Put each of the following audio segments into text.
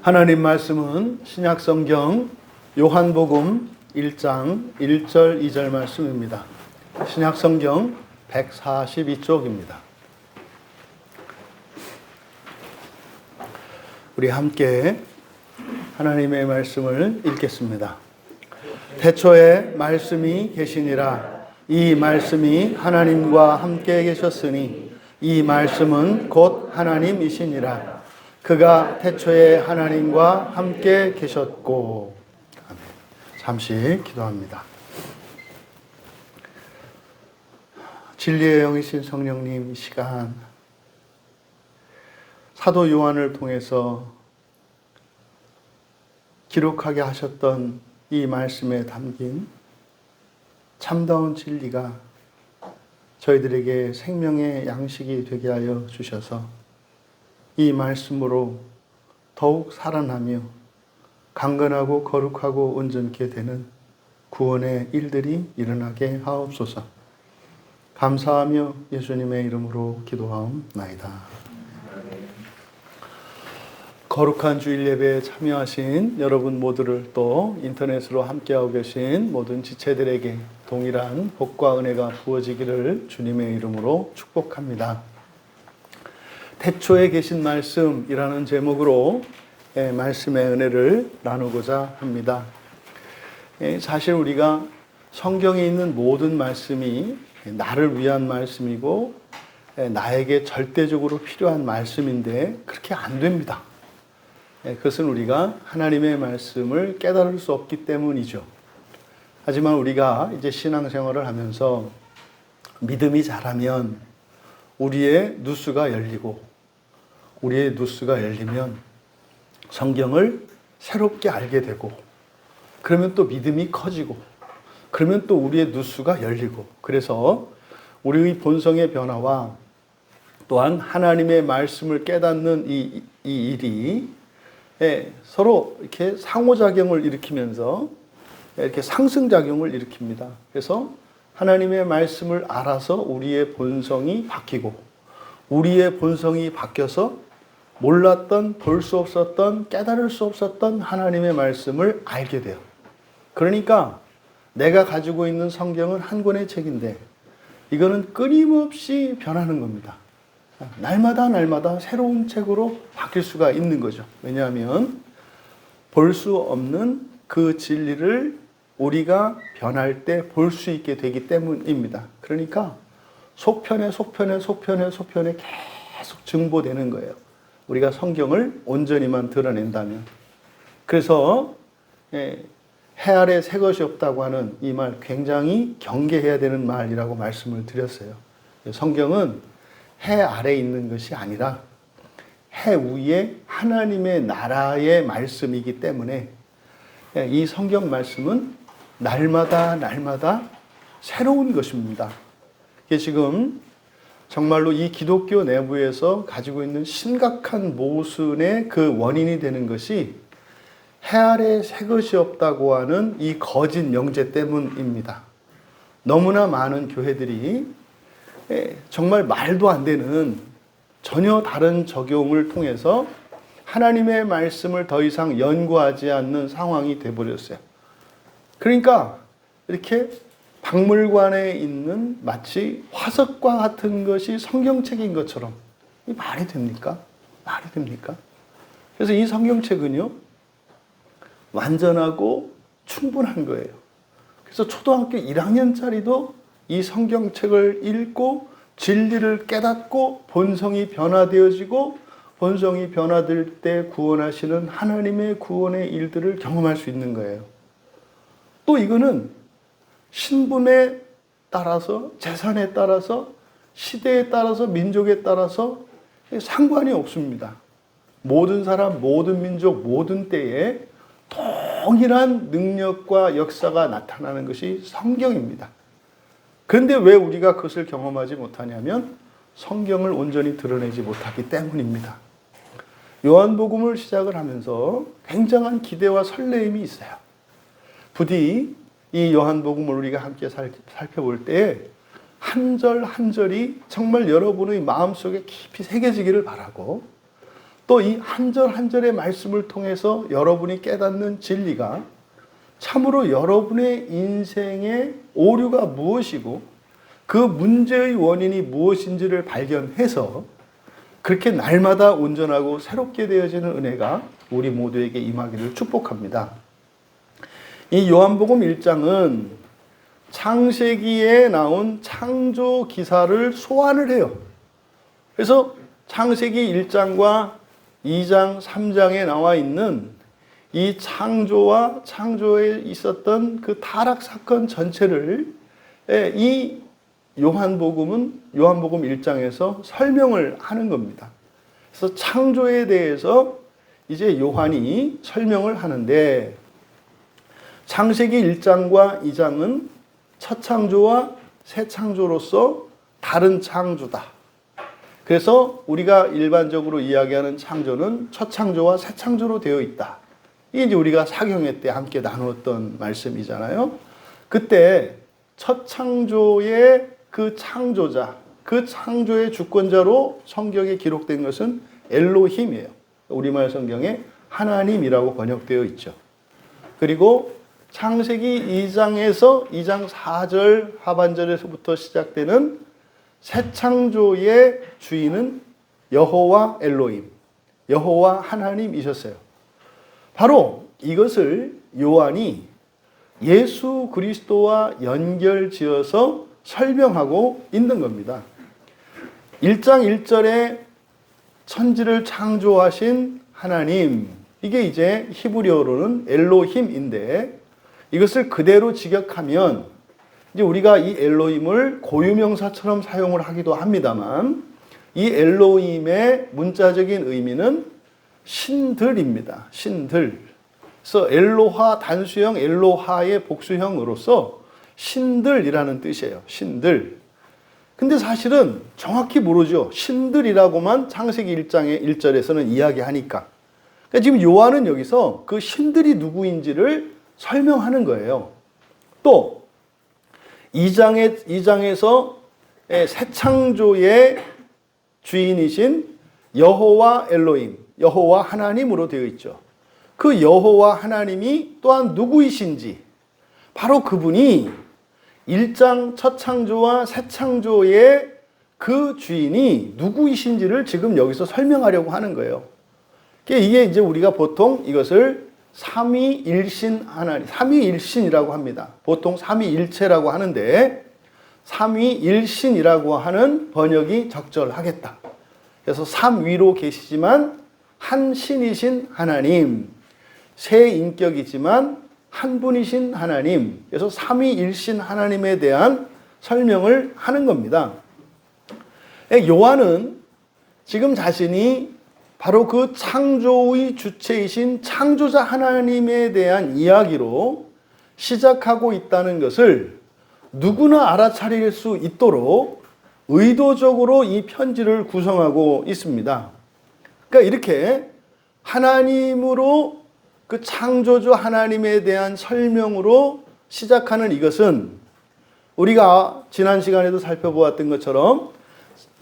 하나님 말씀은 신약성경 요한복음 1장 1절 2절 말씀입니다. 신약성경 142쪽입니다. 우리 함께 하나님의 말씀을 읽겠습니다. 태초에 말씀이 계시니라. 이 말씀이 하나님과 함께 계셨으니 이 말씀은 곧 하나님이시니라. 그가 태초에 하나님과 함께 계셨고. 아멘. 잠시 기도합니다. 진리의 영이신 성령님, 이 시간 사도 요한을 통해서 기록하게 하셨던 이 말씀에 담긴 참다운 진리가 저희들에게 생명의 양식이 되게 하여 주셔서 이 말씀으로 더욱 살아나며 강건하고 거룩하고 온전케 되는 구원의 일들이 일어나게 하옵소서. 감사하며 예수님의 이름으로 기도하옵나이다. 거룩한 주일 예배에 참여하신 여러분 모두를 또 인터넷으로 함께하고 계신 모든 지체들에게 동일한 복과 은혜가 부어지기를 주님의 이름으로 축복합니다. 태초에 계신 말씀이라는 제목으로 말씀의 은혜를 나누고자 합니다. 사실 우리가 성경에 있는 모든 말씀이 나를 위한 말씀이고 나에게 절대적으로 필요한 말씀인데 그렇게 안 됩니다. 그것은 우리가 하나님의 말씀을 깨달을 수 없기 때문이죠. 하지만 우리가 이제 신앙생활을 하면서 믿음이 자라면 우리의 누수가 열리고 우리의 누수가 열리면 성경을 새롭게 알게 되고 그러면 또 믿음이 커지고 그러면 또 우리의 누수가 열리고 그래서 우리의 본성의 변화와 또한 하나님의 말씀을 깨닫는 이 일이 서로 이렇게 상호작용을 일으키면서 이렇게 상승작용을 일으킵니다. 그래서 하나님의 말씀을 알아서 우리의 본성이 바뀌고 우리의 본성이 바뀌어서 몰랐던, 볼 수 없었던, 깨달을 수 없었던 하나님의 말씀을 알게 돼요. 그러니까 내가 가지고 있는 성경은 한 권의 책인데 이거는 끊임없이 변하는 겁니다. 날마다 새로운 책으로 바뀔 수가 있는 거죠. 왜냐하면 볼 수 없는 그 진리를 우리가 변할 때 볼 수 있게 되기 때문입니다. 그러니까 속편에 계속 증보되는 거예요. 우리가 성경을 온전히만 드러낸다면. 그래서 해 아래 새 것이 없다고 하는 이 말 굉장히 경계해야 되는 말이라고 말씀을 드렸어요. 성경은 해 아래 있는 것이 아니라 해 위에 하나님의 나라의 말씀이기 때문에 이 성경 말씀은 날마다 새로운 것입니다. 이게 지금 정말로 이 기독교 내부에서 가지고 있는 심각한 모순의 그 원인이 되는 것이 해 아래 새 것이 없다고 하는 이 거짓 명제 때문입니다. 너무나 많은 교회들이 정말 말도 안 되는 전혀 다른 적용을 통해서 하나님의 말씀을 더 이상 연구하지 않는 상황이 되어버렸어요. 그러니까 이렇게 박물관에 있는 마치 화석과 같은 것이 성경책인 것처럼 이 말이 됩니까? 말이 됩니까? 그래서 이 성경책은요 완전하고 충분한 거예요. 그래서 초등학교 1학년짜리도 이 성경책을 읽고 진리를 깨닫고 본성이 변화되어지고 본성이 변화될 때 구원하시는 하나님의 구원의 일들을 경험할 수 있는 거예요. 또 이거는 신분에 따라서 재산에 따라서 시대에 따라서 민족에 따라서 상관이 없습니다. 모든 사람, 모든 민족, 모든 때에 동일한 능력과 역사가 나타나는 것이 성경입니다. 그런데 왜 우리가 그것을 경험하지 못하냐면 성경을 온전히 드러내지 못하기 때문입니다. 요한복음을 시작을 하면서 굉장한 기대와 설레임이 있어요. 부디 이 요한복음을 우리가 함께 살펴볼 때 한 절 한 절이 정말 여러분의 마음속에 깊이 새겨지기를 바라고 또 이 한 절 한 절의 말씀을 통해서 여러분이 깨닫는 진리가 참으로 여러분의 인생의 오류가 무엇이고 그 문제의 원인이 무엇인지를 발견해서 그렇게 날마다 온전하고 새롭게 되어지는 은혜가 우리 모두에게 임하기를 축복합니다. 이 요한복음 1장은 창세기에 나온 창조 기사를 소환을 해요. 그래서 창세기 1장과 2장, 3장에 나와 있는 이 창조와 창조에 있었던 그 타락 사건 전체를 이 요한복음 1장에서 설명을 하는 겁니다. 그래서 창조에 대해서 이제 요한이 설명을 하는데 창세기 1장과 2장은 첫 창조와 새 창조로서 다른 창조다. 그래서 우리가 일반적으로 이야기하는 창조는 첫 창조와 새 창조로 되어 있다. 이게 이제 우리가 사경회 때 함께 나누었던 말씀이잖아요. 그때 첫 창조의 그 창조자, 그 창조의 주권자로 성경에 기록된 것은 엘로힘이에요. 우리말 성경에 하나님이라고 번역되어 있죠. 그리고 창세기 2장에서 2장 4절 하반절에서부터 시작되는 새 창조의 주인은 여호와 엘로힘, 여호와 하나님이셨어요. 바로 이것을 요한이 예수 그리스도와 연결지어서 설명하고 있는 겁니다. 1장 1절에 천지를 창조하신 하나님, 이게 이제 히브리어로는 엘로힘인데 이것을 그대로 직역하면 이제 우리가 이 엘로힘을 고유명사처럼 사용을 하기도 합니다만 이 엘로힘의 문자적인 의미는 신들입니다. 신들. 그래서 엘로하 단수형 엘로하의 복수형으로서 신들이라는 뜻이에요. 신들. 근데 사실은 정확히 모르죠. 신들이라고만 창세기 1장의 1절에서는 이야기하니까. 그러니까 지금 요한은 여기서 그 신들이 누구인지를 설명하는 거예요. 또 2장에서 새 창조의 주인이신 여호와 엘로힘, 여호와 하나님으로 되어 있죠. 그 여호와 하나님이 또한 누구이신지 바로 그분이 1장 첫 창조와 새 창조의 그 주인이 누구이신지를 지금 여기서 설명하려고 하는 거예요. 이게 이제 우리가 보통 이것을 삼위일신 하나님, 삼위일신이라고 합니다. 보통 삼위일체라고 하는데 삼위일신이라고 하는 번역이 적절하겠다. 그래서 삼위로 계시지만 한 신이신 하나님, 세 인격이지만 한 분이신 하나님, 그래서 삼위일신 하나님에 대한 설명을 하는 겁니다. 요한은 지금 자신이 바로 그 창조의 주체이신 창조자 하나님에 대한 이야기로 시작하고 있다는 것을 누구나 알아차릴 수 있도록 의도적으로 이 편지를 구성하고 있습니다. 그러니까 이렇게 하나님으로 그 창조주 하나님에 대한 설명으로 시작하는 이것은 우리가 지난 시간에도 살펴보았던 것처럼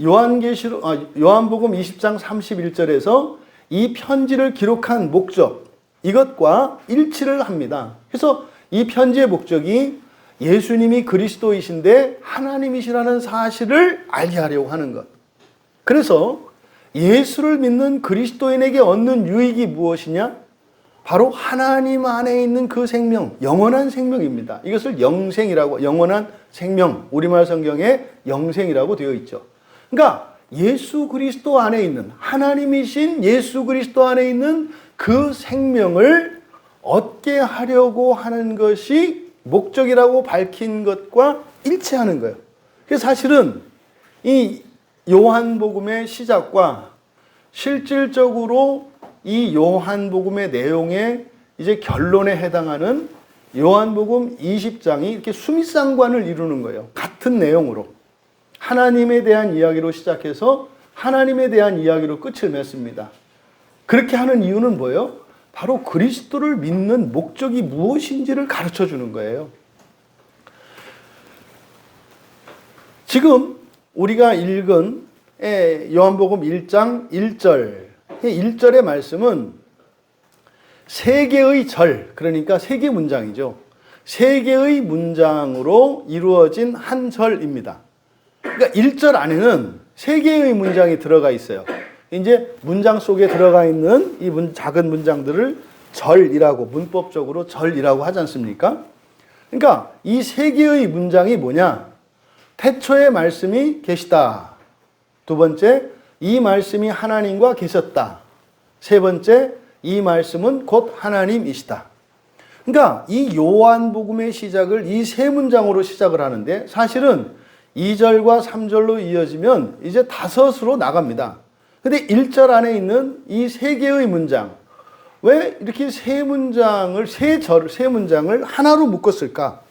요한복음 20장 31절에서 이 편지를 기록한 목적, 이것과 일치를 합니다. 그래서 이 편지의 목적이 예수님이 그리스도이신데 하나님이시라는 사실을 알게 하려고 하는 것. 그래서 예수를 믿는 그리스도인에게 얻는 유익이 무엇이냐? 바로 하나님 안에 있는 그 생명, 영원한 생명입니다. 이것을 영생이라고, 영원한 생명, 우리말 성경에 영생이라고 되어 있죠. 그러니까 예수 그리스도 안에 있는, 하나님이신 예수 그리스도 안에 있는 그 생명을 얻게 하려고 하는 것이 목적이라고 밝힌 것과 일치하는 거예요. 그래서 사실은 이 요한복음의 시작과 실질적으로 이 요한복음의 내용의 이제 결론에 해당하는 요한복음 20장이 이렇게 수미상관을 이루는 거예요. 같은 내용으로. 하나님에 대한 이야기로 시작해서 하나님에 대한 이야기로 끝을 맺습니다. 그렇게 하는 이유는 뭐예요? 바로 그리스도를 믿는 목적이 무엇인지를 가르쳐 주는 거예요. 지금 우리가 읽은 요한복음 1장 1절 1절의 말씀은 세 개의 절, 그러니까 세 개 문장이죠. 세 개의 문장으로 이루어진 한 절입니다. 그러니까 1절 안에는 세 개의 문장이 들어가 있어요. 이제 문장 속에 들어가 있는 이 작은 문장들을 절이라고, 문법적으로 절이라고 하지 않습니까? 그러니까 이 세 개의 문장이 뭐냐? 태초에 말씀이 계시다. 두 번째, 이 말씀이 하나님과 계셨다. 세 번째, 이 말씀은 곧 하나님이시다. 그러니까 이 요한복음의 시작을 이 세 문장으로 시작을 하는데 사실은 2절과 3절로 이어지면 이제 5으로 나갑니다. 근데 1절 안에 있는 이 세 개의 문장, 왜 이렇게 세 문장을 하나로 묶었을까?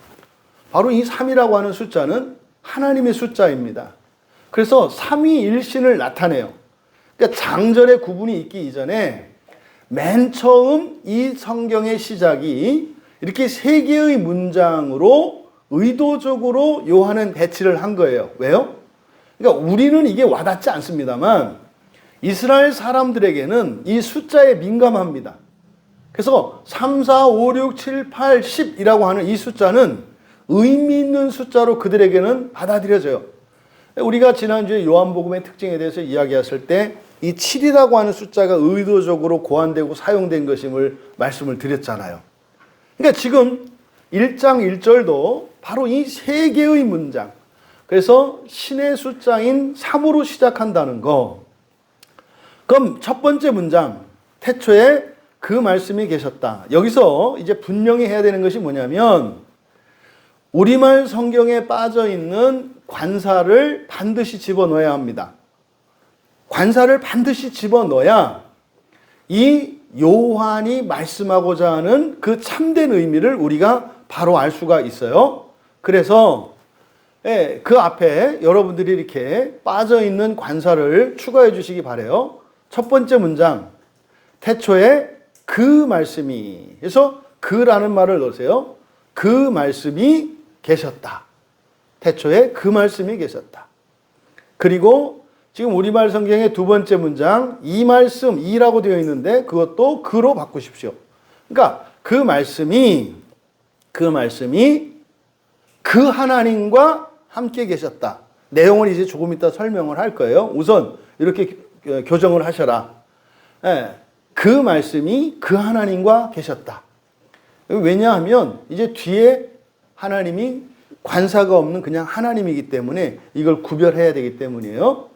바로 이 3이라고 하는 숫자는 하나님의 숫자입니다. 그래서 삼위일신을 나타내요. 그러니까 장절의 구분이 있기 이전에 맨 처음 이 성경의 시작이 이렇게 세 개의 문장으로 의도적으로 요한은 배치를 한 거예요. 왜요? 그러니까 우리는 이게 와닿지 않습니다만 이스라엘 사람들에게는 이 숫자에 민감합니다. 그래서 3, 4, 5, 6, 7, 8, 10이라고 하는 이 숫자는 의미 있는 숫자로 그들에게는 받아들여져요. 우리가 지난주에 요한복음의 특징에 대해서 이야기했을 때 이 7이라고 하는 숫자가 의도적으로 고안되고 사용된 것임을 말씀을 드렸잖아요. 그러니까 지금 1장 1절도 바로 이 세 개의 문장, 그래서 신의 숫자인 3으로 시작한다는 거. 그럼 첫 번째 문장, 태초에 그 말씀이 계셨다. 여기서 이제 분명히 해야 되는 것이 뭐냐면 우리말 성경에 빠져 있는 관사를 반드시 집어넣어야 합니다. 관사를 반드시 집어넣어야 이 요한이 말씀하고자 하는 그 참된 의미를 우리가 바로 알 수가 있어요. 그래서 그 앞에 여러분들이 이렇게 빠져 있는 관사를 추가해 주시기 바라요. 첫 번째 문장, 태초에 그 말씀이, 그래서 그라는 말을 넣으세요. 그 말씀이 계셨다. 태초에 그 말씀이 계셨다. 그리고 지금 우리말 성경의 두 번째 문장, 이 말씀, 이라고 되어 있는데 그것도 그로 바꾸십시오. 그러니까 그 말씀이 그 하나님과 함께 계셨다. 내용을 이제 조금 이따 설명을 할 거예요. 우선 이렇게 교정을 하셔라. 그 말씀이 그 하나님과 계셨다. 왜냐하면 이제 뒤에 하나님이 관사가 없는 그냥 하나님이기 때문에 이걸 구별해야 되기 때문이에요.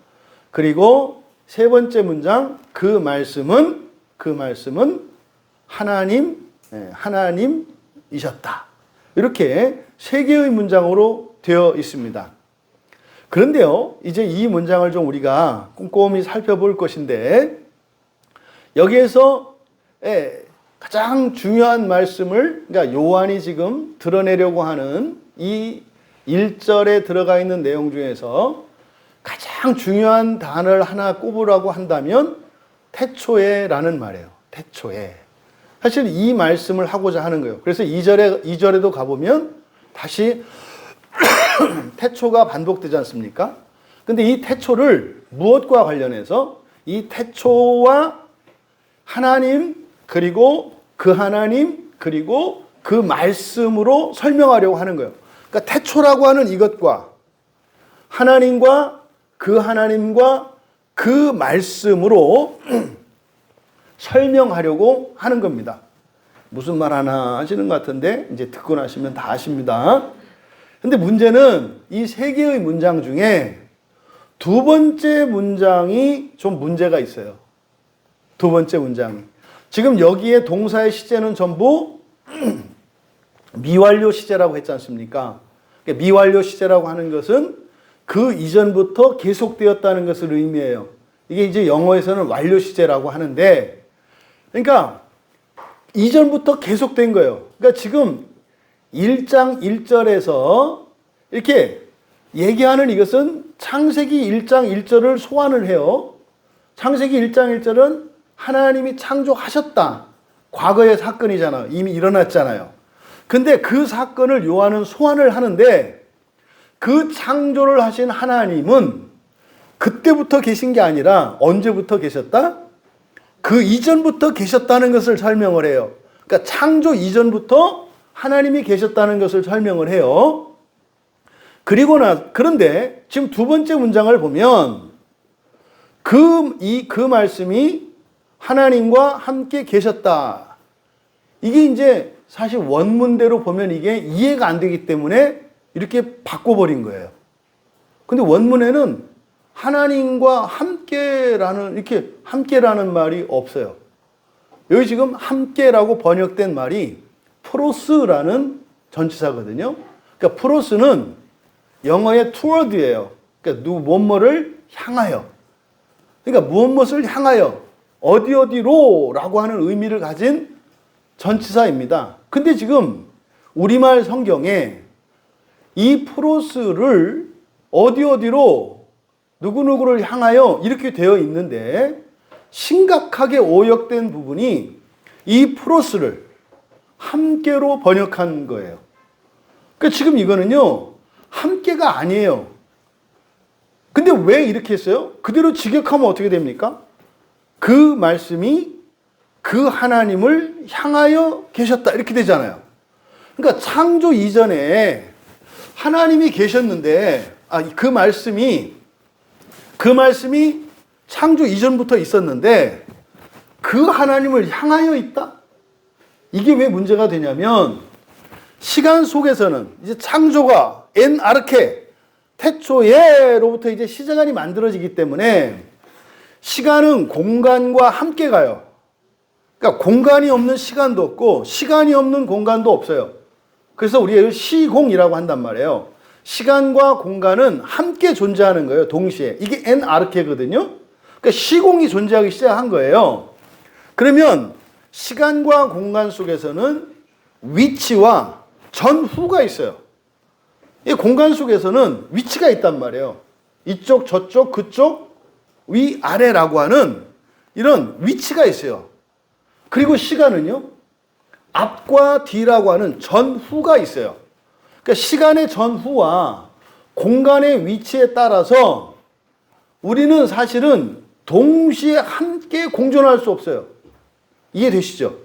그리고 세 번째 문장, 그 말씀은 하나님이셨다. 이렇게 세 개의 문장으로 되어 있습니다. 그런데요, 이제 이 문장을 좀 우리가 꼼꼼히 살펴볼 것인데, 여기에서 가장 중요한 말씀을, 그러니까 요한이 지금 드러내려고 하는 이 1절에 들어가 있는 내용 중에서 가장 중요한 단어를 하나 꼽으라고 한다면 태초에라는 말이에요. 태초에. 사실 이 말씀을 하고자 하는 거예요. 그래서 2절에도 가보면 다시 태초가 반복되지 않습니까? 근데 이 태초를 무엇과 관련해서 이 태초와 하나님, 그리고 그 하나님, 그리고 그 말씀으로 설명하려고 하는 거예요. 그러니까 태초라고 하는 이것과 하나님과 그 말씀으로 설명하려고 하는 겁니다. 무슨 말 하나 하시는 것 같은데 이제 듣고 나시면 다 아십니다. 근데 문제는 이 세 개의 문장 중에 두 번째 문장이 좀 문제가 있어요. 두 번째 문장이. 지금 여기에 동사의 시제는 전부 미완료 시제라고 했지 않습니까? 미완료 시제라고 하는 것은 그 이전부터 계속되었다는 것을 의미해요. 이게 이제 영어에서는 완료 시제라고 하는데, 그러니까 이전부터 계속된 거예요. 그러니까 지금 1장 1절에서 이렇게 얘기하는 이것은 창세기 1장 1절을 소환을 해요. 창세기 1장 1절은 하나님이 창조하셨다. 과거의 사건이잖아요. 이미 일어났잖아요. 근데 그 사건을 요한은 소환을 하는데 그 창조를 하신 하나님은 그때부터 계신 게 아니라 언제부터 계셨다? 그 이전부터 계셨다는 것을 설명을 해요. 그러니까 창조 이전부터 하나님이 계셨다는 것을 설명을 해요. 그런데 지금 두 번째 문장을 보면 그 말씀이 하나님과 함께 계셨다. 이게 이제 사실 원문대로 보면 이게 이해가 안 되기 때문에 이렇게 바꿔버린 거예요. 근데 원문에는 하나님과 함께라는 말이 없어요. 여기 지금 함께라고 번역된 말이 프로스라는 전치사거든요. 그러니까 프로스는 영어의 toward예요. 그러니까 무엇을 향하여. 그러니까 무엇을 향하여 어디로라고 하는 의미를 가진 전치사입니다. 근데 지금 우리말 성경에 이 프로스를 어디로 누구누구를 향하여 이렇게 되어 있는데 심각하게 오역된 부분이 이 프로스를 함께로 번역한 거예요. 그러니까 지금 이거는요, 함께가 아니에요. 근데 왜 이렇게 했어요? 그대로 직역하면 어떻게 됩니까? 그 말씀이 그 하나님을 향하여 계셨다. 이렇게 되잖아요. 그러니까 창조 이전에 하나님이 계셨는데, 그 말씀이 창조 이전부터 있었는데 그 하나님을 향하여 있다? 이게 왜 문제가 되냐면 시간 속에서는 이제 창조가 엔 아르케 태초에로부터 이제 시간이 만들어지기 때문에 시간은 공간과 함께 가요. 그러니까 공간이 없는 시간도 없고 시간이 없는 공간도 없어요. 그래서 우리가 시공이라고 한단 말이에요. 시간과 공간은 함께 존재하는 거예요. 동시에. 이게 엔 아르케거든요. 그러니까 시공이 존재하기 시작한 거예요. 그러면 시간과 공간 속에서는 위치와 전후가 있어요. 이 공간 속에서는 위치가 있단 말이에요. 이쪽, 저쪽, 그쪽, 위, 아래라고 하는 이런 위치가 있어요. 그리고 시간은요, 앞과 뒤라고 하는 전후가 있어요. 그러니까 시간의 전후와 공간의 위치에 따라서 우리는 사실은 동시에 함께 공존할 수 없어요. 이해되시죠?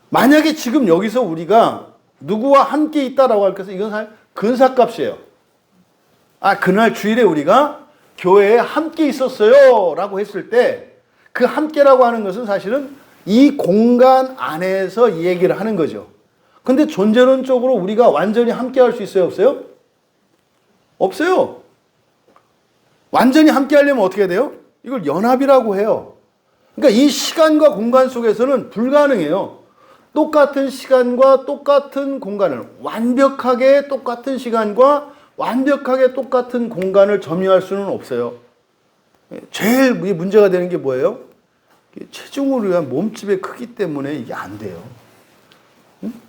만약에 지금 여기서 우리가 누구와 함께 있다라고 할 것은 이건 사실 근사값이에요. 그날 주일에 우리가 교회에 함께 있었어요 라고 했을 때 그 함께라고 하는 것은 사실은 이 공간 안에서 이 얘기를 하는 거죠. 근데 존재론적으로 우리가 완전히 함께 할 수 있어요? 없어요? 없어요. 완전히 함께 하려면 어떻게 돼요? 이걸 연합이라고 해요. 그러니까 이 시간과 공간 속에서는 불가능해요. 똑같은 시간과 똑같은 공간을 완벽하게 똑같은 시간과 완벽하게 똑같은 공간을 점유할 수는 없어요. 제일 문제가 되는 게 뭐예요? 체중으로 의한 몸집의 크기 때문에 이게 안 돼요.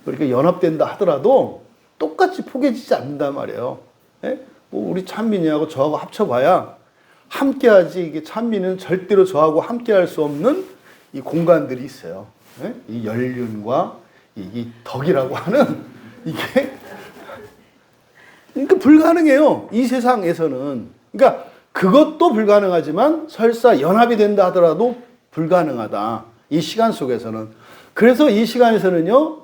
그러니까 연합된다 하더라도 똑같이 포개지지 않는단 말이에요. 우리 찬민이하고 저하고 합쳐봐야 함께하지, 이게 찬민은 절대로 저하고 함께할 수 없는 이 공간들이 있어요. 이 연륜과 이 덕이라고 하는 이게 그러니까 불가능해요. 이 세상에서는. 그러니까 그것도 불가능하지만 설사 연합이 된다 하더라도 불가능하다. 이 시간 속에서는. 그래서 이 시간에서는요,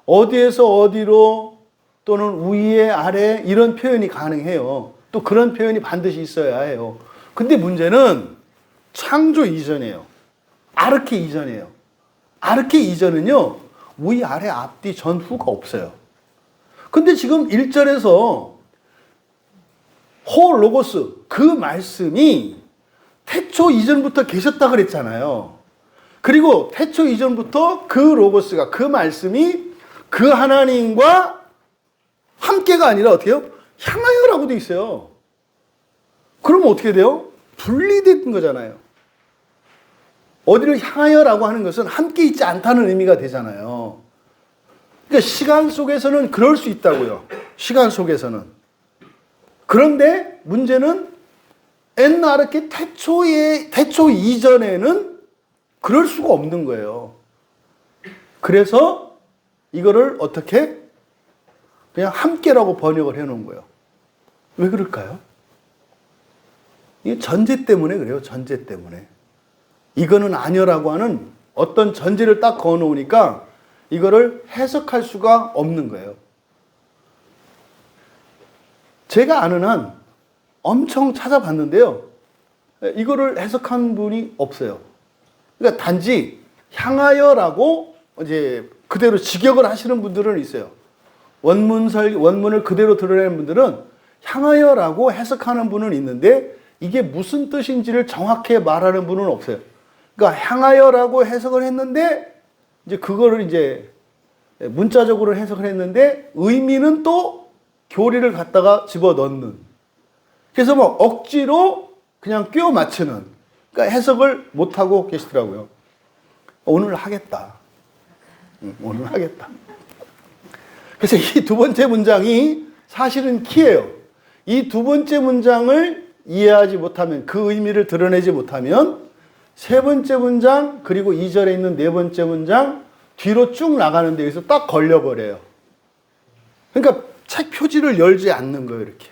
어디에서 어디로 또는 위에 아래 이런 표현이 가능해요. 또 그런 표현이 반드시 있어야 해요. 근데 문제는 창조 이전이에요. 아르케 이전이에요. 아르케 이전은요, 위, 아래, 앞뒤, 전후가 없어요. 근데 지금 1절에서 호 로고스, 그 말씀이 태초 이전부터 계셨다 그랬잖아요. 그리고 태초 이전부터 그 로고스가, 그 말씀이 그 하나님과 함께가 아니라 어떻게 해요? 향하여라고 돼 있어요. 그러면 어떻게 돼요? 분리된 거잖아요. 어디를 향하여라고 하는 것은 함께 있지 않다는 의미가 되잖아요. 그러니까 시간 속에서는 그럴 수 있다고요. 시간 속에서는. 그런데 문제는 옛날에 태초 이전에는 그럴 수가 없는 거예요. 그래서 이거를 어떻게? 그냥 함께라고 번역을 해놓은 거예요. 왜 그럴까요? 이게 전제 때문에 그래요. 전제 때문에. 이거는 아니라고 하는 어떤 전제를 딱 그어 놓으니까 이거를 해석할 수가 없는 거예요. 제가 아는 한 엄청 찾아봤는데요. 이거를 해석한 분이 없어요. 그러니까 단지 향하여라고 이제 그대로 직역을 하시는 분들은 있어요. 원문을 그대로 드러내는 분들은 향하여라고 해석하는 분은 있는데 이게 무슨 뜻인지를 정확히 말하는 분은 없어요. 그러니까 향하여라고 해석을 했는데 이제 그거를 이제 문자적으로 해석을 했는데 의미는 또 교리를 갖다가 집어넣는. 그래서 뭐 억지로 그냥 끼워 맞추는. 그러니까 해석을 못하고 계시더라고요. 오늘 하겠다. 오늘 하겠다. 그래서 이 두 번째 문장이 사실은 키예요. 이 두 번째 문장을 이해하지 못하면, 그 의미를 드러내지 못하면 세 번째 문장 그리고 2절에 있는 네 번째 문장 뒤로 쭉 나가는데 여기서 딱 걸려버려요. 그러니까 책 표지를 열지 않는 거예요. 이렇게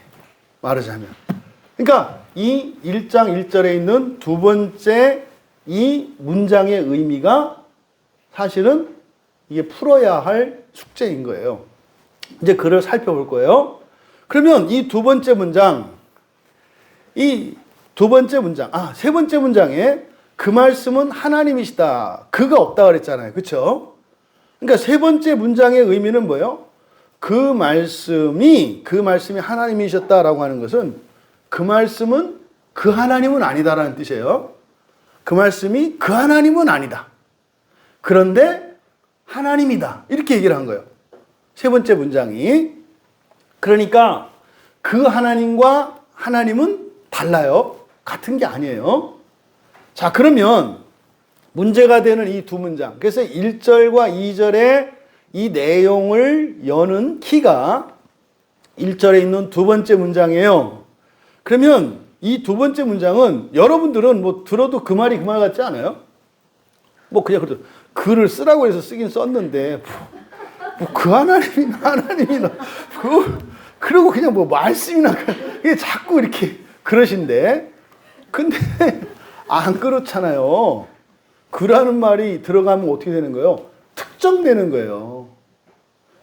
말하자면. 그러니까 이 1장 1절에 있는 두 번째 이 문장의 의미가 사실은 이게 풀어야 할 숙제인 거예요. 이제 그걸 살펴볼 거예요. 그러면 이 두 번째 문장, 세 번째 문장에 그 말씀은 하나님이시다. 그가 없다 그랬잖아요. 그렇죠? 그러니까 세 번째 문장의 의미는 뭐예요? 그 말씀이 하나님이셨다라고 하는 것은 그 말씀은 그 하나님은 아니다라는 뜻이에요. 그 말씀이 그 하나님은 아니다. 그런데 하나님이다. 이렇게 얘기를 한 거예요. 세 번째 문장이. 그러니까 그 하나님과 하나님은 달라요. 같은 게 아니에요. 자, 그러면 문제가 되는 이 두 문장. 그래서 1절과 2절의 이 내용을 여는 키가 1절에 있는 두 번째 문장이에요. 그러면 이 두 번째 문장은 여러분들은 뭐 들어도 그 말이 그 말 같지 않아요? 뭐 그냥 그래도 글을 쓰라고 해서 쓰긴 썼는데 뭐 그 하나님이나 그러고 그냥 뭐 말씀이나 이게 자꾸 이렇게 그러신데 근데 안 그렇잖아요. 그라는 말이 들어가면 어떻게 되는 거예요? 특정되는 거예요.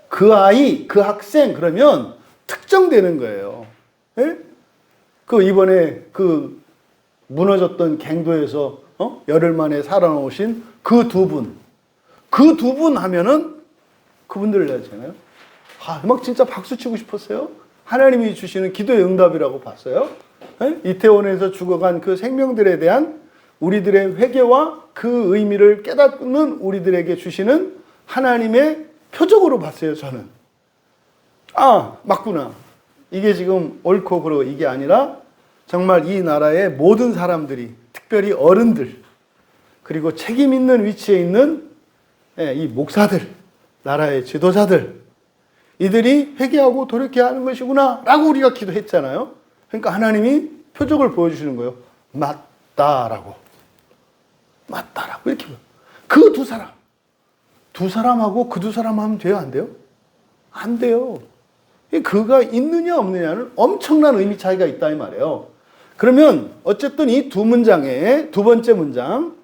그 아이, 그 학생 그러면 특정되는 거예요. 예? 그 이번에 그 무너졌던 갱도에서 열흘 만에 살아나오신 그 두 분 하면은 그분들을 하잖아요. 막 진짜 박수 치고 싶었어요. 하나님이 주시는 기도의 응답이라고 봤어요. 예? 이태원에서 죽어간 그 생명들에 대한 우리들의 회개와 그 의미를 깨닫는 우리들에게 주시는 하나님의 표적으로 봤어요, 저는. 아, 맞구나. 이게 지금 옳고 그르고 이게 아니라 정말 이 나라의 모든 사람들이, 특별히 어른들, 그리고 책임 있는 위치에 있는 이 목사들, 나라의 지도자들, 이들이 회개하고 돌이켜야 하는 것이구나 라고 우리가 기도했잖아요. 그러니까 하나님이 표적을 보여주시는 거예요. 맞다라고 이렇게. 그 두 사람하고 그 두 사람 하면 돼요? 안 돼요? 안 돼요. 그가 있느냐 없느냐는 엄청난 의미 차이가 있다 이 말이에요. 그러면 어쨌든 이 두 문장의 두 번째 문장,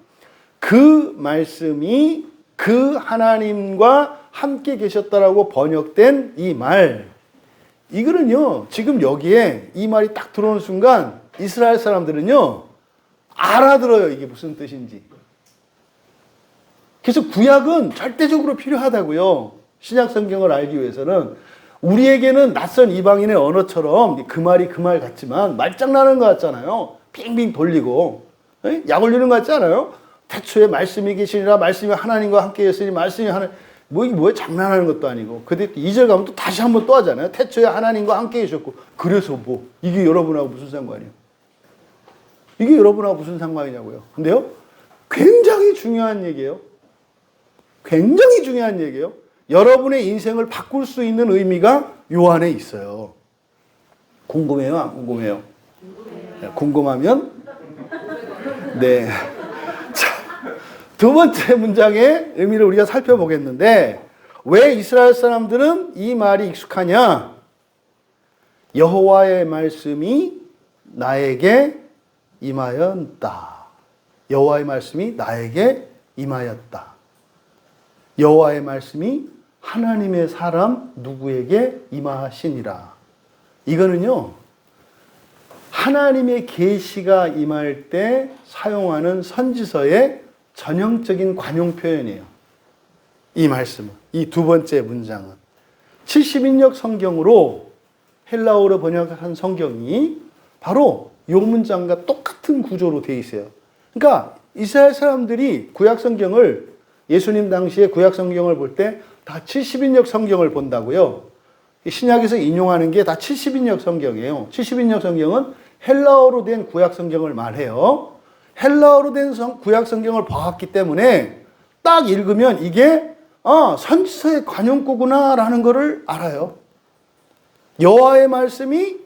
그 말씀이 그 하나님과 함께 계셨다라고 번역된 이 말, 이거는요 지금 여기에 이 말이 딱 들어오는 순간 이스라엘 사람들은요 알아들어요. 이게 무슨 뜻인지. 그래서 구약은 절대적으로 필요하다고요. 신약 성경을 알기 위해서는. 우리에게는 낯선 이방인의 언어처럼 그 말이 그 말 같지만 말장난하는 것 같잖아요. 빙빙 돌리고 약 올리는 것 같지 않아요? 태초에 말씀이 계시니라, 말씀이 하나님과 함께 했으니 말씀이 하나님, 이게 뭐야? 장난하는 것도 아니고. 근데 2절 가면 또 다시 한번 또 하잖아요. 태초에 하나님과 함께 계셨고. 그래서 뭐 이게 여러분하고 무슨 상관이에요? 이게 여러분하고 무슨 상관이냐고요. 근데요 굉장히 중요한 얘기예요. 굉장히 중요한 얘기예요. 여러분의 인생을 바꿀 수 있는 의미가 요 안에 있어요. 궁금해요? 안 궁금해요? 궁금하면? 네. 자, 두 번째 문장의 의미를 우리가 살펴보겠는데, 왜 이스라엘 사람들은 이 말이 익숙하냐? 여호와의 말씀이 나에게 임하였다. 여호와의 말씀이 나에게 임하였다. 여호와의 말씀이 하나님의 사람 누구에게 임하시니라. 이거는요, 하나님의 계시가 임할 때 사용하는 선지서의 전형적인 관용 표현이에요. 이 말씀은, 이 두 번째 문장은 70인역 성경으로 헬라어로 번역한 성경이 바로 이 문장과 똑같은 구조로 되어 있어요. 그러니까 이스라엘 사람들이 구약 성경을, 예수님 당시에 구약 성경을 볼 때 다 70인역 성경을 본다고요. 신약에서 인용하는 게 다 70인역 성경이에요. 70인역 성경은 헬라어로 된 구약 성경을 말해요. 헬라어로 된 구약 성경을 봐왔기 때문에 딱 읽으면 이게 선지서의 관용구구나라는 것을 알아요. 여호와의 말씀이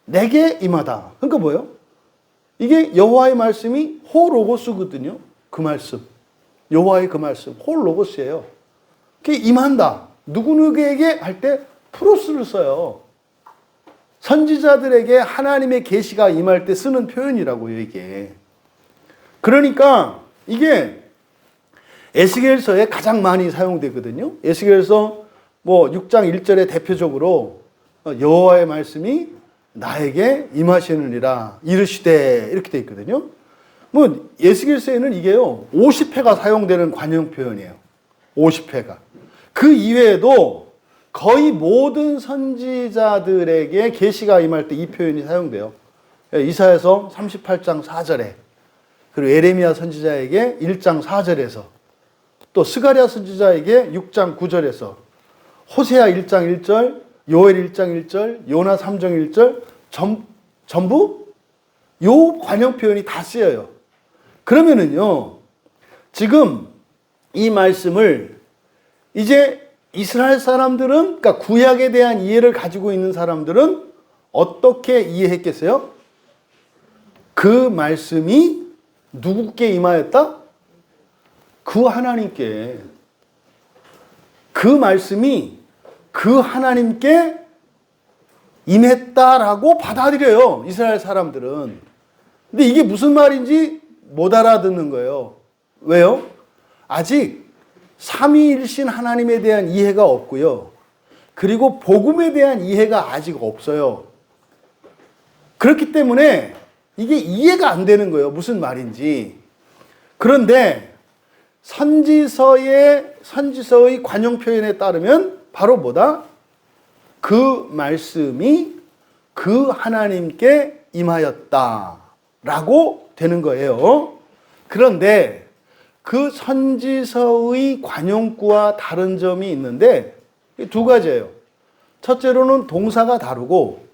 내게 임하다. 그러니까 뭐예요? 이게 여호와의 말씀이 호로고스거든요. 그 말씀. 여호와의 그 말씀. 호로고스예요. 그게 임한다. 누구누구에게 할 때 프로스를 써요. 선지자들에게 하나님의 계시가 임할 때 쓰는 표현이라고요, 이게. 그러니까 이게 에스겔서에 가장 많이 사용되거든요. 에스겔서 6장 1절에 대표적으로 여호와의 말씀이 나에게 임하시느니라 이르시되 이렇게 돼 있거든요. 에스겔서에는 이게요 50회가 사용되는 관용 표현이에요. 50회가. 그 이외에도 거의 모든 선지자들에게 계시가 임할 때 이 표현이 사용돼요. 이사야서 38장 4절에, 그리고 에레미야 선지자에게 1장 4절에서, 또 스가랴 선지자에게 6장 9절에서, 호세아 1장 1절, 요엘 1장 1절, 요나 3장 1절 전부 요 관용 표현이 다 쓰여요. 그러면은요, 지금 이 말씀을 이제 이스라엘 사람들은, 그러니까 구약에 대한 이해를 가지고 있는 사람들은 어떻게 이해했겠어요? 그 말씀이 누구께 임하였다? 그 하나님께. 그 말씀이 그 하나님께 임했다라고 받아들여요, 이스라엘 사람들은. 근데 이게 무슨 말인지 못 알아듣는 거예요. 왜요? 아직 삼위일신 하나님에 대한 이해가 없고요. 그리고 복음에 대한 이해가 아직 없어요. 그렇기 때문에 이게 이해가 안 되는 거예요. 무슨 말인지. 그런데 선지서의 관용 표현에 따르면 바로 뭐다? 그 말씀이 그 하나님께 임하였다라고 되는 거예요. 그런데 그 선지서의 관용구와 다른 점이 있는데 두 가지예요. 첫째로는 동사가 다르고,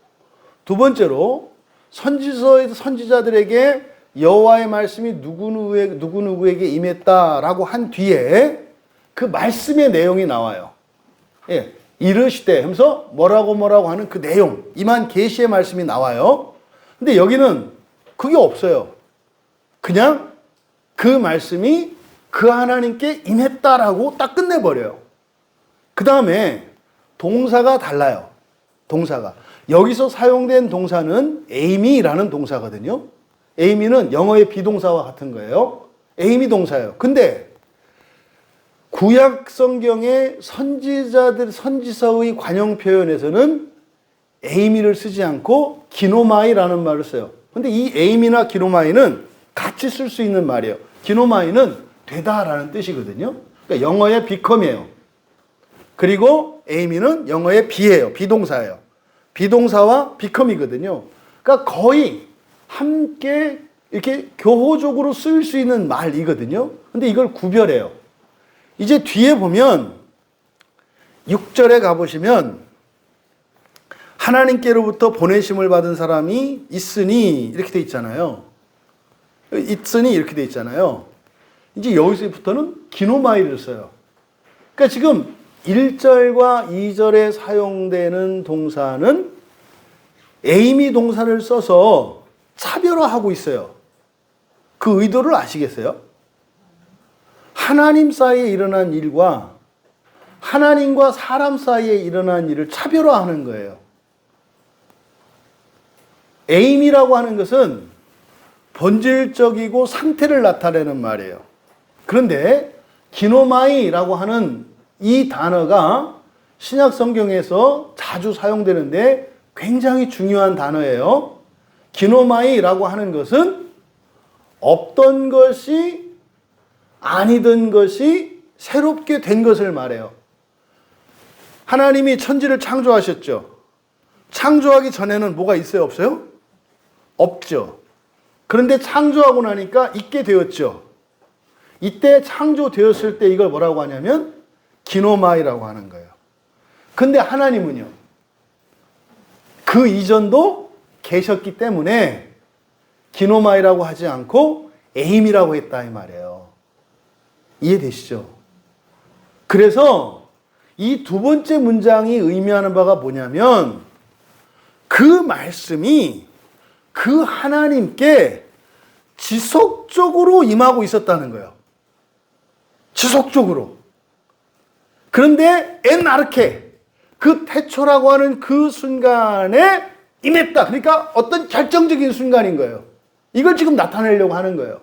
두 번째로 선지서에서 선지자들에게 여호와의 말씀이 누구누구에게 임했다라고 한 뒤에 그 말씀의 내용이 나와요. 예, 이르시되 하면서 뭐라고 하는 그 내용, 임한 계시의 말씀이 나와요. 근데 여기는 그게 없어요. 그냥 그 말씀이 그 하나님께 임했다라고 딱 끝내버려요. 그 다음에 동사가 달라요. 동사가. 여기서 사용된 동사는 에이미라는 동사거든요. 에이미는 영어의 비동사와 같은 거예요. 에이미 동사예요. 근데 구약 성경의 선지서의 관용 표현에서는 에이미를 쓰지 않고 기노마이라는 말을 써요. 근데 이 에이미나 기노마이는 같이 쓸 수 있는 말이에요. 기노마이는 되다라는 뜻이거든요. 그러니까 영어의 become이에요. 그리고 에이미는 영어의 be예요. 비동사예요. 비동사와 become이거든요. 그러니까 거의 함께 이렇게 교호적으로 쓰일 수 있는 말이거든요. 근데 이걸 구별해요. 이제 뒤에 보면 6절에 가보시면 하나님께로부터 보내심을 받은 사람이 있으니 이렇게 돼 있잖아요. 있으니 이렇게 돼 있잖아요. 이제 여기서부터는 기노마이를 써요. 그러니까 지금 1절과 2절에 사용되는 동사는 에이미 동사를 써서 차별화하고 있어요. 그 의도를 아시겠어요? 하나님 사이에 일어난 일과 하나님과 사람 사이에 일어난 일을 차별화하는 거예요. 에임이라고 하는 것은 본질적이고 상태를 나타내는 말이에요. 그런데 기노마이라고 하는 이 단어가 신약 성경에서 자주 사용되는데 굉장히 중요한 단어예요. 기노마이라고 하는 것은 없던 것이 아니던 것이 새롭게 된 것을 말해요. 하나님이 천지를 창조하셨죠. 창조하기 전에는 뭐가 있어요? 없어요? 없죠. 그런데 창조하고 나니까 있게 되었죠. 이때 창조되었을 때 이걸 뭐라고 하냐면 기노마이라고 하는 거예요. 근데 하나님은요, 그 이전도 계셨기 때문에 기노마이라고 하지 않고 에임이라고 했다 이 말이에요. 이해되시죠? 그래서 이 두 번째 문장이 의미하는 바가 뭐냐면 그 말씀이 그 하나님께 지속적으로 임하고 있었다는 거예요. 지속적으로. 그런데 엔아르케, 그 태초라고 하는 그 순간에 임했다. 그러니까 어떤 결정적인 순간인 거예요. 이걸 지금 나타내려고 하는 거예요.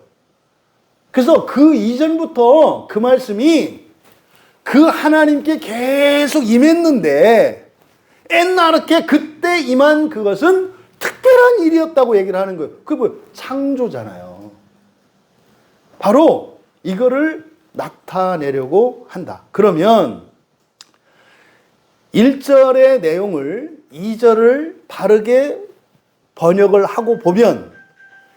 그래서 그 이전부터 그 말씀이 그 하나님께 계속 임했는데 엔아르케 그때 임한 그것은 특별한 일이었다고 얘기를 하는 거예요. 그게 뭐예요? 창조잖아요. 바로 이거를 나타내려고 한다. 그러면 1절의 내용을 2절을 바르게 번역을 하고 보면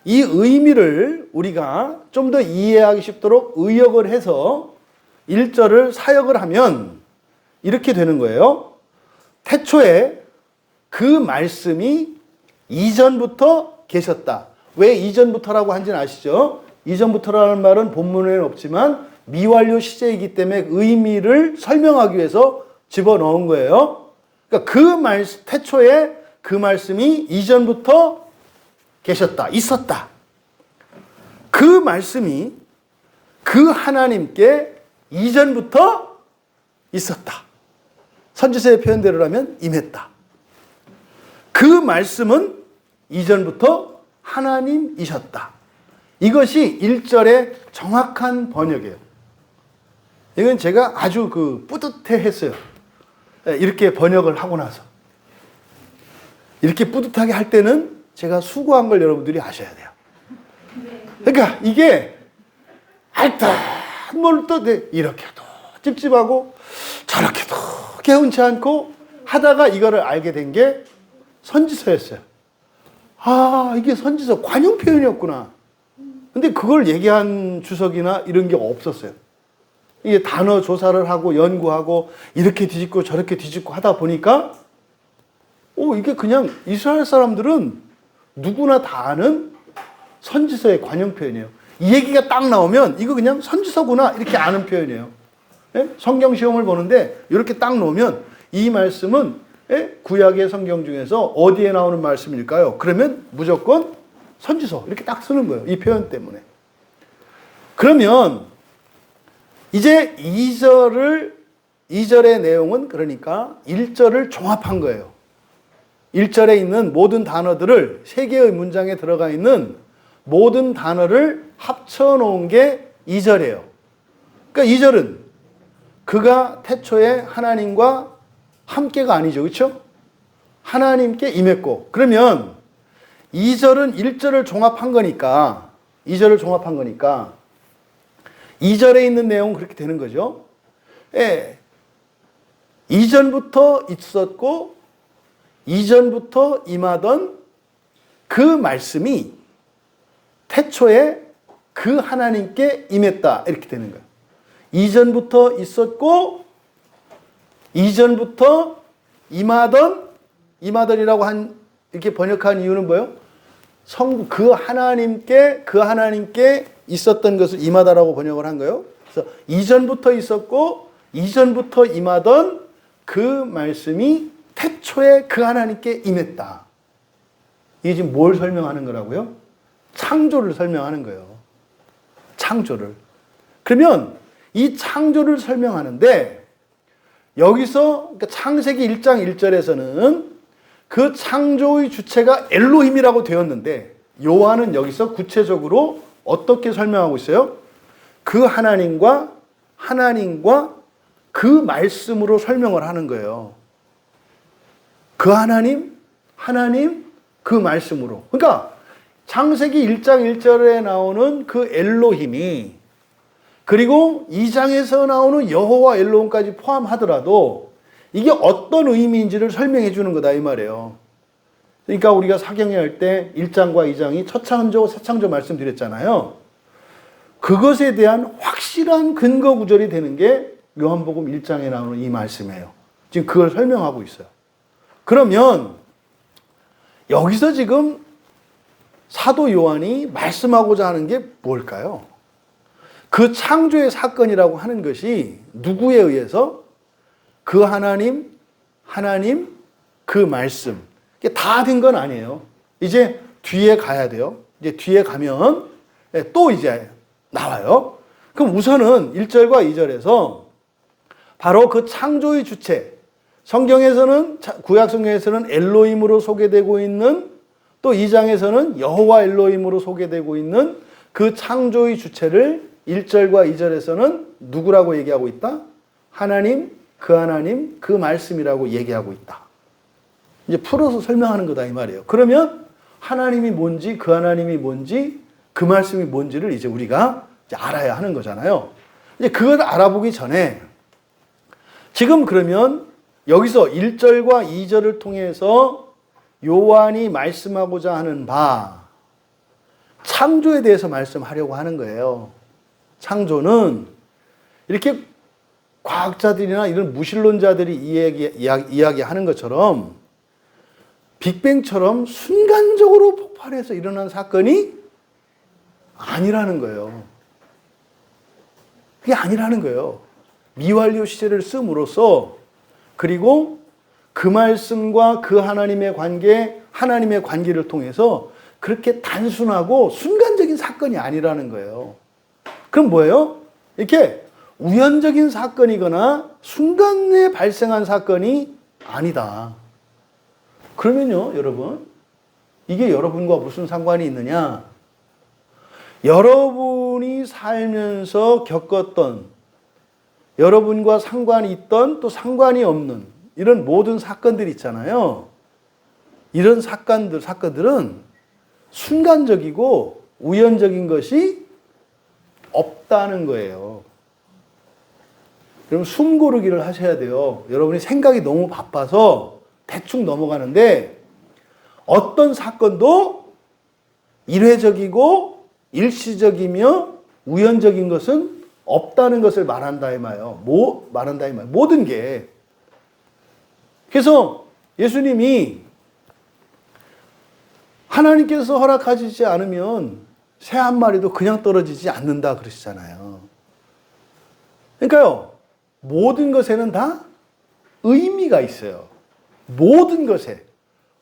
이 의미를 우리가 좀 더 이해하기 쉽도록 의역을 해서 1절을 사역을 하면 이렇게 되는 거예요. 태초에 그 말씀이 이전부터 계셨다. 왜 이전부터라고 한지는 아시죠? 이전부터라는 말은 본문에는 없지만 미완료 시제이기 때문에 의미를 설명하기 위해서 집어넣은 거예요. 그러니까 태초에 그 말씀이 이전부터 계셨다. 있었다. 그 말씀이 그 하나님께 이전부터 있었다. 선지서의 표현대로라면 임했다. 그 말씀은 이전부터 하나님이셨다. 이것이 1절의 정확한 번역이에요. 이건 제가 아주 뿌듯해 했어요. 이렇게 번역을 하고 나서. 이렇게 뿌듯하게 할 때는 제가 수고한 걸 여러분들이 아셔야 돼요. 그러니까 이게 알듯 뭘 또 이렇게도 찝찝하고 저렇게도 개운치 않고 하다가 이거를 알게 된 게 선지서였어요. 아, 이게 선지서 관용 표현이었구나. 근데 그걸 얘기한 주석이나 이런 게 없었어요. 이게 단어 조사를 하고 연구하고 이렇게 뒤집고 저렇게 뒤집고 하다 보니까 이게 그냥 이스라엘 사람들은 누구나 다 아는 선지서의 관용 표현이에요. 이 얘기가 딱 나오면 이거 그냥 선지서구나 이렇게 아는 표현이에요. 예? 성경 시험을 보는데 이렇게 딱 놓으면 이 말씀은 구약의 성경 중에서 어디에 나오는 말씀일까요? 그러면 무조건 선지서 이렇게 딱 쓰는 거예요. 이 표현 때문에. 그러면 이제 2절의 내용은 그러니까 1절을 종합한 거예요. 1절에 있는 모든 단어들을 3개의 문장에 들어가 있는 모든 단어를 합쳐놓은 게 2절이에요. 그러니까 2절은 그가 태초에 하나님과 함께가 아니죠. 그렇죠? 하나님께 임했고 그러면 2절은 1절을 종합한 거니까 2절을 종합한 거니까 2절에 있는 내용은 그렇게 되는 거죠. 예. 이전부터 있었고 이전부터 임하던 그 말씀이 태초에 그 하나님께 임했다. 이렇게 되는 거예요. 이전부터 있었고 이전부터 임하던이라고 이렇게 번역한 이유는 뭐예요? 그 하나님께 있었던 것을 임하다라고 번역을 한 거예요. 그래서 이전부터 있었고 이전부터 임하던 그 말씀이 태초에 그 하나님께 임했다. 이게 지금 뭘 설명하는 거라고요? 창조를 설명하는 거예요. 창조를. 그러면 이 창조를 설명하는데 여기서 그러니까 창세기 1장 1절에서는 그 창조의 주체가 엘로힘이라고 되었는데 요한은 여기서 구체적으로 어떻게 설명하고 있어요? 그 하나님과 그 말씀으로 설명을 하는 거예요. 그 하나님, 그 말씀으로. 그러니까 창세기 1장 1절에 나오는 그 엘로힘이 그리고 2장에서 나오는 여호와 엘로힘까지 포함하더라도 이게 어떤 의미인지를 설명해 주는 거다 이 말이에요. 그러니까 우리가 사경례할 때 1장과 2장이 첫 창조, 새 창조 말씀드렸잖아요. 그것에 대한 확실한 근거 구절이 되는 게 요한복음 1장에 나오는 이 말씀이에요. 지금 그걸 설명하고 있어요. 그러면 여기서 지금 사도 요한이 말씀하고자 하는 게 뭘까요? 그 창조의 사건이라고 하는 것이 누구에 의해서? 그 하나님, 그 말씀. 이게 다 된 건 아니에요. 이제 뒤에 가야 돼요. 이제 뒤에 가면 또 이제 나와요. 그럼 우선은 1절과 2절에서 바로 그 창조의 주체, 성경에서는, 구약 성경에서는 엘로힘으로 소개되고 있는, 또 2장에서는 여호와 엘로힘으로 소개되고 있는 그 창조의 주체를 1절과 2절에서는 누구라고 얘기하고 있다? 하나님, 그 말씀이라고 얘기하고 있다. 이제 풀어서 설명하는 거다 이 말이에요. 그러면 하나님이 뭔지, 그 하나님이 뭔지, 그 말씀이 뭔지를 이제 우리가 이제 알아야 하는 거잖아요. 이제 그걸 알아보기 전에 지금 그러면 여기서 1절과 2절을 통해서 요한이 말씀하고자 하는 바 창조에 대해서 말씀하려고 하는 거예요. 창조는 이렇게 과학자들이나 이런 무신론자들이 이야기하는 것처럼 빅뱅처럼 순간적으로 폭발해서 일어난 사건이 아니라는 거예요. 그게 아니라는 거예요. 미완료 시제를 씀으로써 그리고 그 말씀과 그 하나님의 관계를 통해서 그렇게 단순하고 순간적인 사건이 아니라는 거예요. 그럼 뭐예요? 이렇게 우연적인 사건이거나 순간에 발생한 사건이 아니다. 그러면요, 여러분, 이게 여러분과 무슨 상관이 있느냐? 여러분이 살면서 겪었던, 여러분과 상관이 있던 또 상관이 없는 이런 모든 사건들 있잖아요. 이런 사건들은 순간적이고 우연적인 것이 없다는 거예요. 그럼 숨 고르기를 하셔야 돼요. 여러분이 생각이 너무 바빠서 대충 넘어가는데 어떤 사건도 일회적이고 일시적이며 우연적인 것은 없다는 것을 말한다 이 말이에요. 말한다 이 말. 모든 게. 그래서 예수님이 하나님께서 허락하시지 않으면 새 한 마리도 그냥 떨어지지 않는다 그러시잖아요. 그러니까요, 모든 것에는 다 의미가 있어요. 모든 것에.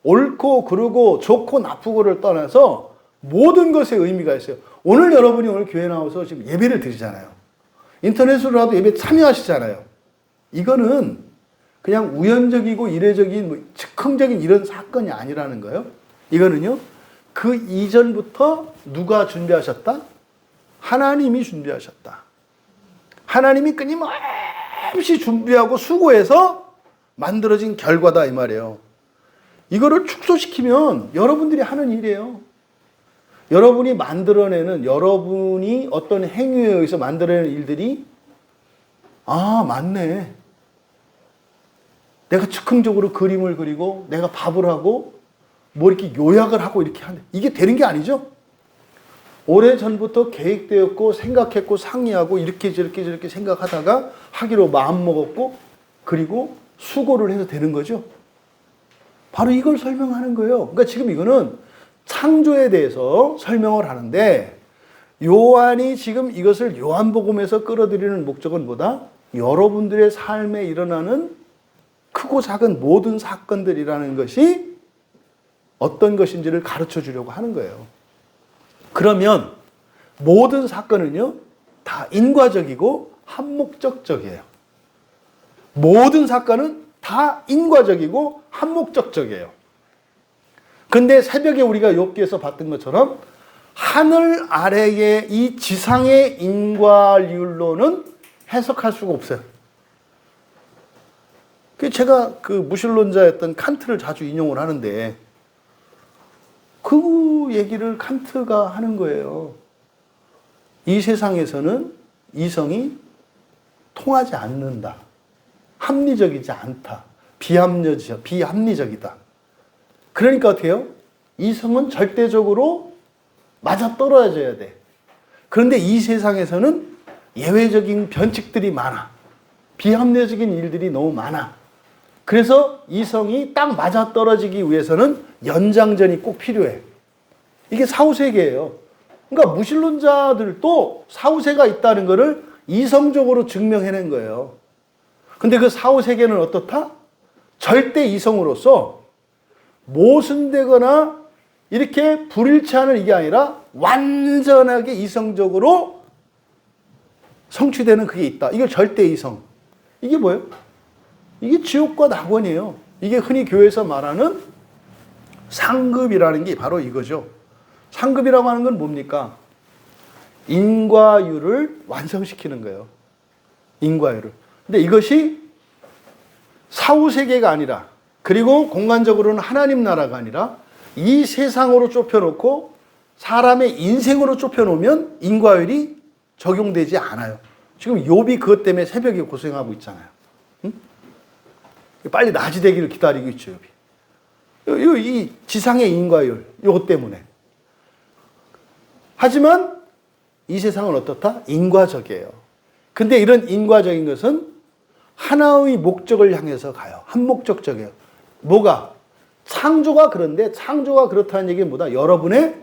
옳고 그르고 좋고 나쁘고를 떠나서 모든 것에 의미가 있어요. 오늘 여러분이 오늘 교회 나와서 지금 예배를 드리잖아요. 인터넷으로라도 예배 참여하시잖아요. 이거는 그냥 우연적이고 이례적인 즉흥적인 이런 사건이 아니라는 거예요. 이거는요, 그 이전부터 누가 준비하셨다? 하나님이 준비하셨다. 하나님이 끊임없이 준비하고 수고해서 만들어진 결과다 이 말이에요. 이거를 축소시키면 여러분들이 하는 일이에요. 여러분이 만들어내는, 여러분이 어떤 행위에 의해서 만들어내는 일들이 맞네. 내가 즉흥적으로 그림을 그리고 내가 밥을 하고 뭐 이렇게 요약을 하고 이렇게 하는 이게 되는 게 아니죠. 오래전부터 계획되었고 생각했고 상의하고 이렇게 저렇게 생각하다가 하기로 마음먹었고 그리고 수고를 해서 되는 거죠. 바로 이걸 설명하는 거예요. 그러니까 지금 이거는 창조에 대해서 설명을 하는데 요한이 지금 이것을 요한복음에서 끌어들이는 목적은 뭐다? 여러분들의 삶에 일어나는 크고 작은 모든 사건들이라는 것이 어떤 것인지를 가르쳐 주려고 하는 거예요. 그러면 모든 사건은요, 다 인과적이고 한목적적이에요. 모든 사건은 다 인과적이고 한목적적이에요. 근데 새벽에 우리가 욥기에서 봤던 것처럼 하늘 아래의 이 지상의 인과율로는 해석할 수가 없어요. 제가 그 무신론자였던 칸트를 자주 인용을 하는데 그 얘기를 칸트가 하는 거예요. 이 세상에서는 이성이 통하지 않는다. 합리적이지 않다. 비합리적이다. 그러니까 어떻게 해요? 이성은 절대적으로 맞아떨어져야 돼. 그런데 이 세상에서는 예외적인 변칙들이 많아. 비합리적인 일들이 너무 많아. 그래서 이성이 딱 맞아떨어지기 위해서는 연장전이 꼭 필요해. 이게 사후세계예요. 그러니까 무신론자들도 사후세가 있다는 것을 이성적으로 증명해낸 거예요. 근데 그 사후세계는 어떻다? 절대 이성으로서 모순되거나 이렇게 불일치하는 이게 아니라 완전하게 이성적으로 성취되는 그게 있다. 이게 절대 이성. 이게 뭐예요? 이게 지옥과 낙원이에요. 이게 흔히 교회에서 말하는 상급이라는 게 바로 이거죠. 상급이라고 하는 건 뭡니까? 인과율을 완성시키는 거예요. 인과율을. 근데 이것이 사후세계가 아니라, 그리고 공간적으로는 하나님 나라가 아니라 이 세상으로 좁혀놓고 사람의 인생으로 좁혀놓으면 인과율이 적용되지 않아요. 지금 욥이 그것 때문에 새벽에 고생하고 있잖아요. 응? 빨리 낮이 되기를 기다리고 있죠, 욥이. 이 지상의 인과율, 이것 때문에. 하지만 이 세상은 어떻다? 인과적이에요. 근데 이런 인과적인 것은 하나의 목적을 향해서 가요. 한 목적적이에요. 뭐가? 창조가 그런데 창조가 그렇다는 얘기는 뭐다? 여러분의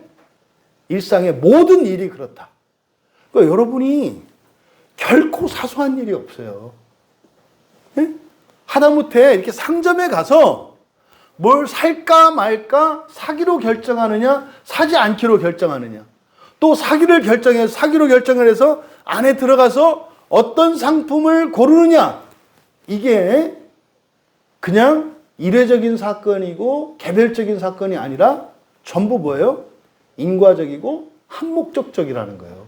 일상의 모든 일이 그렇다. 그러니까 여러분이 결코 사소한 일이 없어요. 예? 하다못해 이렇게 상점에 가서 뭘 살까 말까 사기로 결정하느냐, 사지 않기로 결정하느냐. 또 사기로 결정을 해서 안에 들어가서 어떤 상품을 고르느냐. 이게 그냥 일회적인 사건이고 개별적인 사건이 아니라 전부 뭐예요? 인과적이고 한목적적이라는 거예요.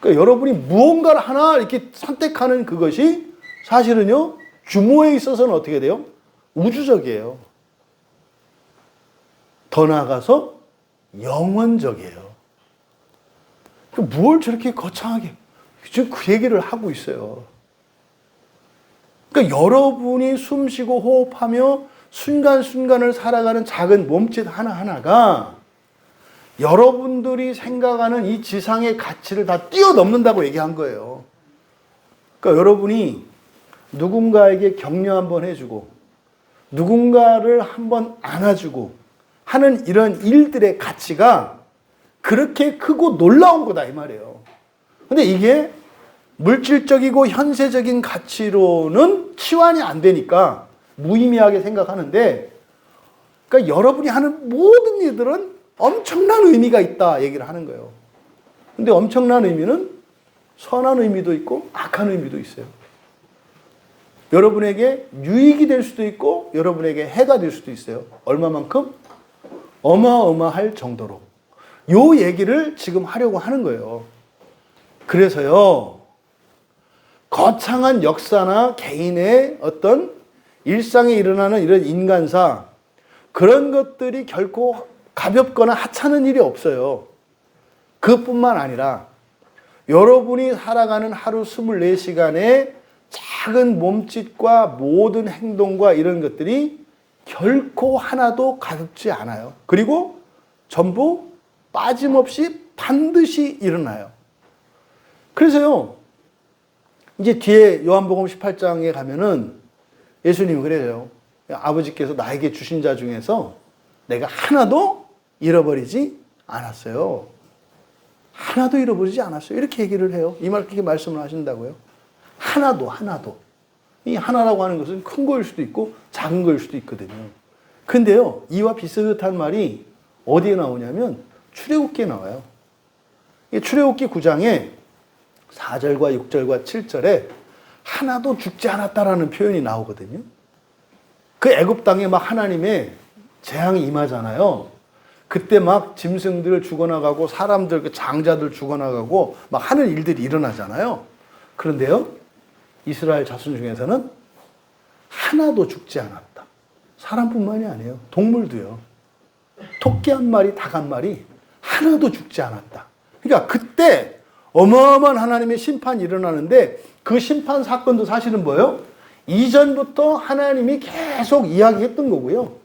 그러니까 여러분이 무언가를 하나 이렇게 선택하는 그것이 사실은요, 규모에 있어서는 어떻게 돼요? 우주적이에요. 더 나아가서 영원적이에요. 뭘 저렇게 거창하게, 지금 그 얘기를 하고 있어요. 그러니까 여러분이 숨 쉬고 호흡하며 순간순간을 살아가는 작은 몸짓 하나하나가 여러분들이 생각하는 이 지상의 가치를 다 뛰어넘는다고 얘기한 거예요. 그러니까 여러분이 누군가에게 격려 한번 해주고 누군가를 한번 안아주고 하는 이런 일들의 가치가 그렇게 크고 놀라운 거다 이 말이에요. 근데 이게 물질적이고 현세적인 가치로는 치환이 안 되니까 무의미하게 생각하는데, 그러니까 여러분이 하는 모든 일들은 엄청난 의미가 있다 얘기를 하는 거예요. 근데 엄청난 의미는 선한 의미도 있고 악한 의미도 있어요. 여러분에게 유익이 될 수도 있고 여러분에게 해가 될 수도 있어요. 얼마만큼? 어마어마할 정도로. 요 얘기를 지금 하려고 하는 거예요. 그래서요, 거창한 역사나 개인의 어떤 일상에 일어나는 이런 인간사, 그런 것들이 결코 가볍거나 하찮은 일이 없어요. 그것뿐만 아니라 여러분이 살아가는 하루 24시간의 작은 몸짓과 모든 행동과 이런 것들이 결코 하나도 가볍지 않아요. 그리고 전부 빠짐없이 반드시 일어나요. 그래서요, 이제 뒤에 요한복음 18장에 가면은 예수님이 그래요. 아버지께서 나에게 주신 자 중에서 내가 하나도 잃어버리지 않았어요. 하나도 잃어버리지 않았어요. 이렇게 얘기를 해요. 그렇게 말씀을 하신다고요. 하나도. 이 하나라고 하는 것은 큰 거일 수도 있고 작은 거일 수도 있거든요. 근데요, 이와 비슷한 말이 어디에 나오냐면 출애굽기에 나와요. 출애굽기 9장에 4절과 6절과 7절에 하나도 죽지 않았다라는 표현이 나오거든요. 그 애굽 땅에 막 하나님의 재앙이 임하잖아요. 그때 막 짐승들 죽어나가고 사람들, 그 장자들 죽어나가고 막 하는 일들이 일어나잖아요. 그런데요, 이스라엘 자손 중에서는 하나도 죽지 않았다. 사람뿐만이 아니에요. 동물도요. 토끼 한 마리, 닭 한 마리 하나도 죽지 않았다. 그러니까 그때 어마어마한 하나님의 심판이 일어나는데 그 심판 사건도 사실은 뭐예요? 이전부터 하나님이 계속 이야기했던 거고요.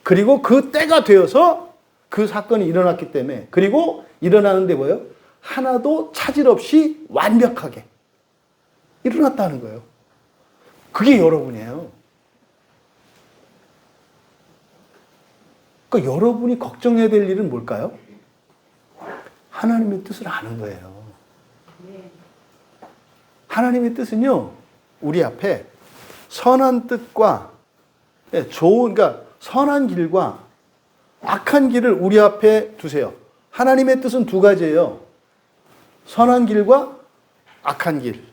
그리고 그 때가 되어서 그 사건이 일어났기 때문에, 그리고 일어나는데 뭐예요? 하나도 차질 없이 완벽하게 일어났다는 거예요. 그게 여러분이에요. 그러니까 여러분이 걱정해야 될 일은 뭘까요? 하나님의 뜻을 아는 거예요. 하나님의 뜻은요, 우리 앞에 선한 뜻과 좋은, 그러니까 선한 길과 악한 길을 우리 앞에 두세요. 하나님의 뜻은 두 가지예요. 선한 길과 악한 길.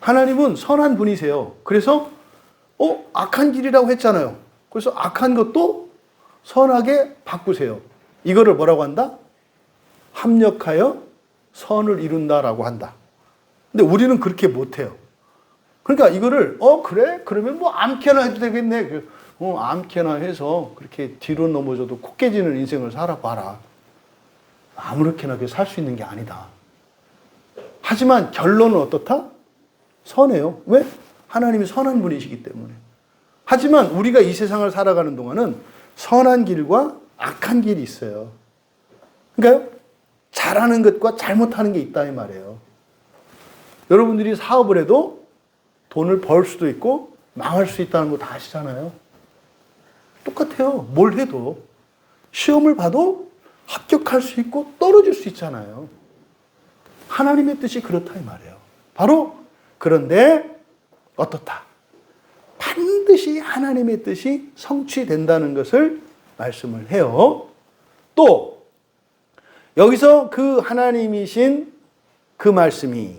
하나님은 선한 분이세요. 그래서 악한 길이라고 했잖아요. 그래서 악한 것도 선하게 바꾸세요. 이거를 뭐라고 한다? 합력하여 선을 이룬다라고 한다. 근데 우리는 그렇게 못해요. 그러니까 이거를 그래? 그러면 뭐 아무렇게나 해도 되겠네. 아무렇게나 해서 그렇게 뒤로 넘어져도 코 깨지는 인생을 살아봐라. 아무렇게나 살 수 있는 게 아니다. 하지만 결론은 어떻다? 선해요. 왜? 하나님이 선한 분이시기 때문에. 하지만 우리가 이 세상을 살아가는 동안은 선한 길과 악한 길이 있어요. 그러니까 잘하는 것과 잘못하는 게 있다 이 말이에요. 여러분들이 사업을 해도 돈을 벌 수도 있고 망할 수 있다는 거 다 아시잖아요. 똑같아요. 뭘 해도. 시험을 봐도 합격할 수 있고 떨어질 수 있잖아요. 하나님의 뜻이 그렇다 이 말이에요. 바로 그런데 어떻다? 반드시 하나님의 뜻이 성취된다는 것을 말씀을 해요. 또 여기서 그 하나님이신 그 말씀이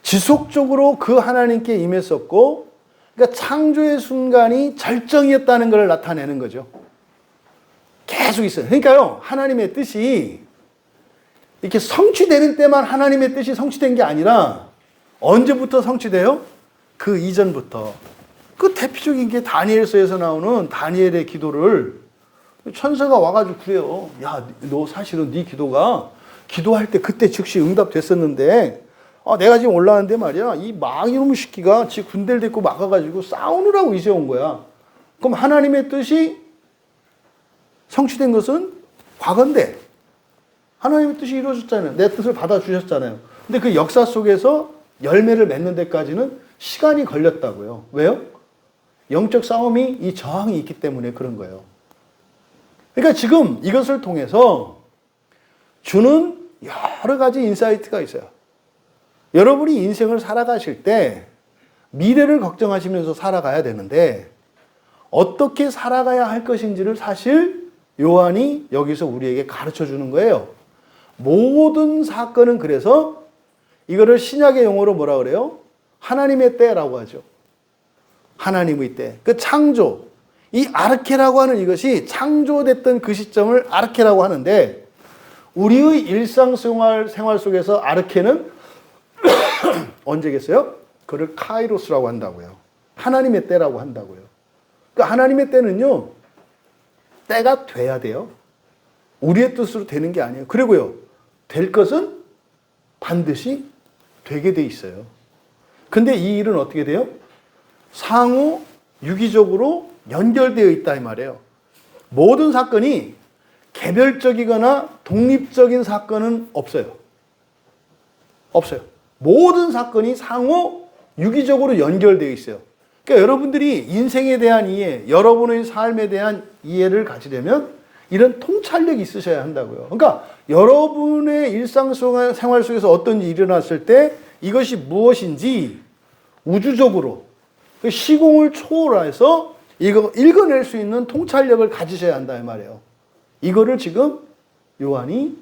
지속적으로 그 하나님께 임했었고, 그러니까 창조의 순간이 절정이었다는 것을 나타내는 거죠. 계속 있어요. 그러니까요, 하나님의 뜻이 이렇게 성취되는 때만 하나님의 뜻이 성취된 게 아니라 언제부터 성취돼요? 그 이전부터. 그 대표적인 게 다니엘서에서 나오는 다니엘의 기도를 천사가 와가지고 그래요. 야, 너 사실은 네 기도가 기도할 때 그때 즉시 응답됐었는데 내가 지금 올라왔는데 말이야, 이 망이놈의 새끼가 지 군대를 데리고 막아가지고 싸우느라고 이제 온 거야. 그럼 하나님의 뜻이 성취된 것은 과거인데 하나님의 뜻이 이루어졌잖아요. 내 뜻을 받아주셨잖아요. 근데 그 역사 속에서 열매를 맺는 데까지는 시간이 걸렸다고요. 왜요? 영적 싸움이, 이 저항이 있기 때문에 그런 거예요. 그러니까 지금 이것을 통해서 주는 여러 가지 인사이트가 있어요. 여러분이 인생을 살아가실 때 미래를 걱정하시면서 살아가야 되는데 어떻게 살아가야 할 것인지를 사실 요한이 여기서 우리에게 가르쳐 주는 거예요. 모든 사건은 그래서 이거를 신약의 용어로 뭐라 그래요? 하나님의 때라고 하죠. 하나님의 때. 그 창조. 이 아르케라고 하는 이것이 창조됐던 그 시점을 아르케라고 하는데, 우리의 일상생활 속에서 아르케는 언제겠어요? 그를 카이로스라고 한다고요. 하나님의 때라고 한다고요. 그러니까 하나님의 때는요, 때가 돼야 돼요. 우리의 뜻으로 되는 게 아니에요. 그리고요, 될 것은 반드시 되게 돼 있어요. 근데 이 일은 어떻게 돼요? 상호 유기적으로 연결되어 있다 이 말이에요. 모든 사건이 개별적이거나 독립적인 사건은 없어요. 없어요. 모든 사건이 상호 유기적으로 연결되어 있어요. 그러니까 여러분들이 인생에 대한 이해, 여러분의 삶에 대한 이해를 가지려면 이런 통찰력이 있으셔야 한다고요. 그러니까 여러분의 일상생활 속에서 어떤 일이 일어났을 때 이것이 무엇인지 우주적으로 시공을 초월해서 이거 읽어낼 수 있는 통찰력을 가지셔야 한다 이 말이에요. 이거를 지금 요한이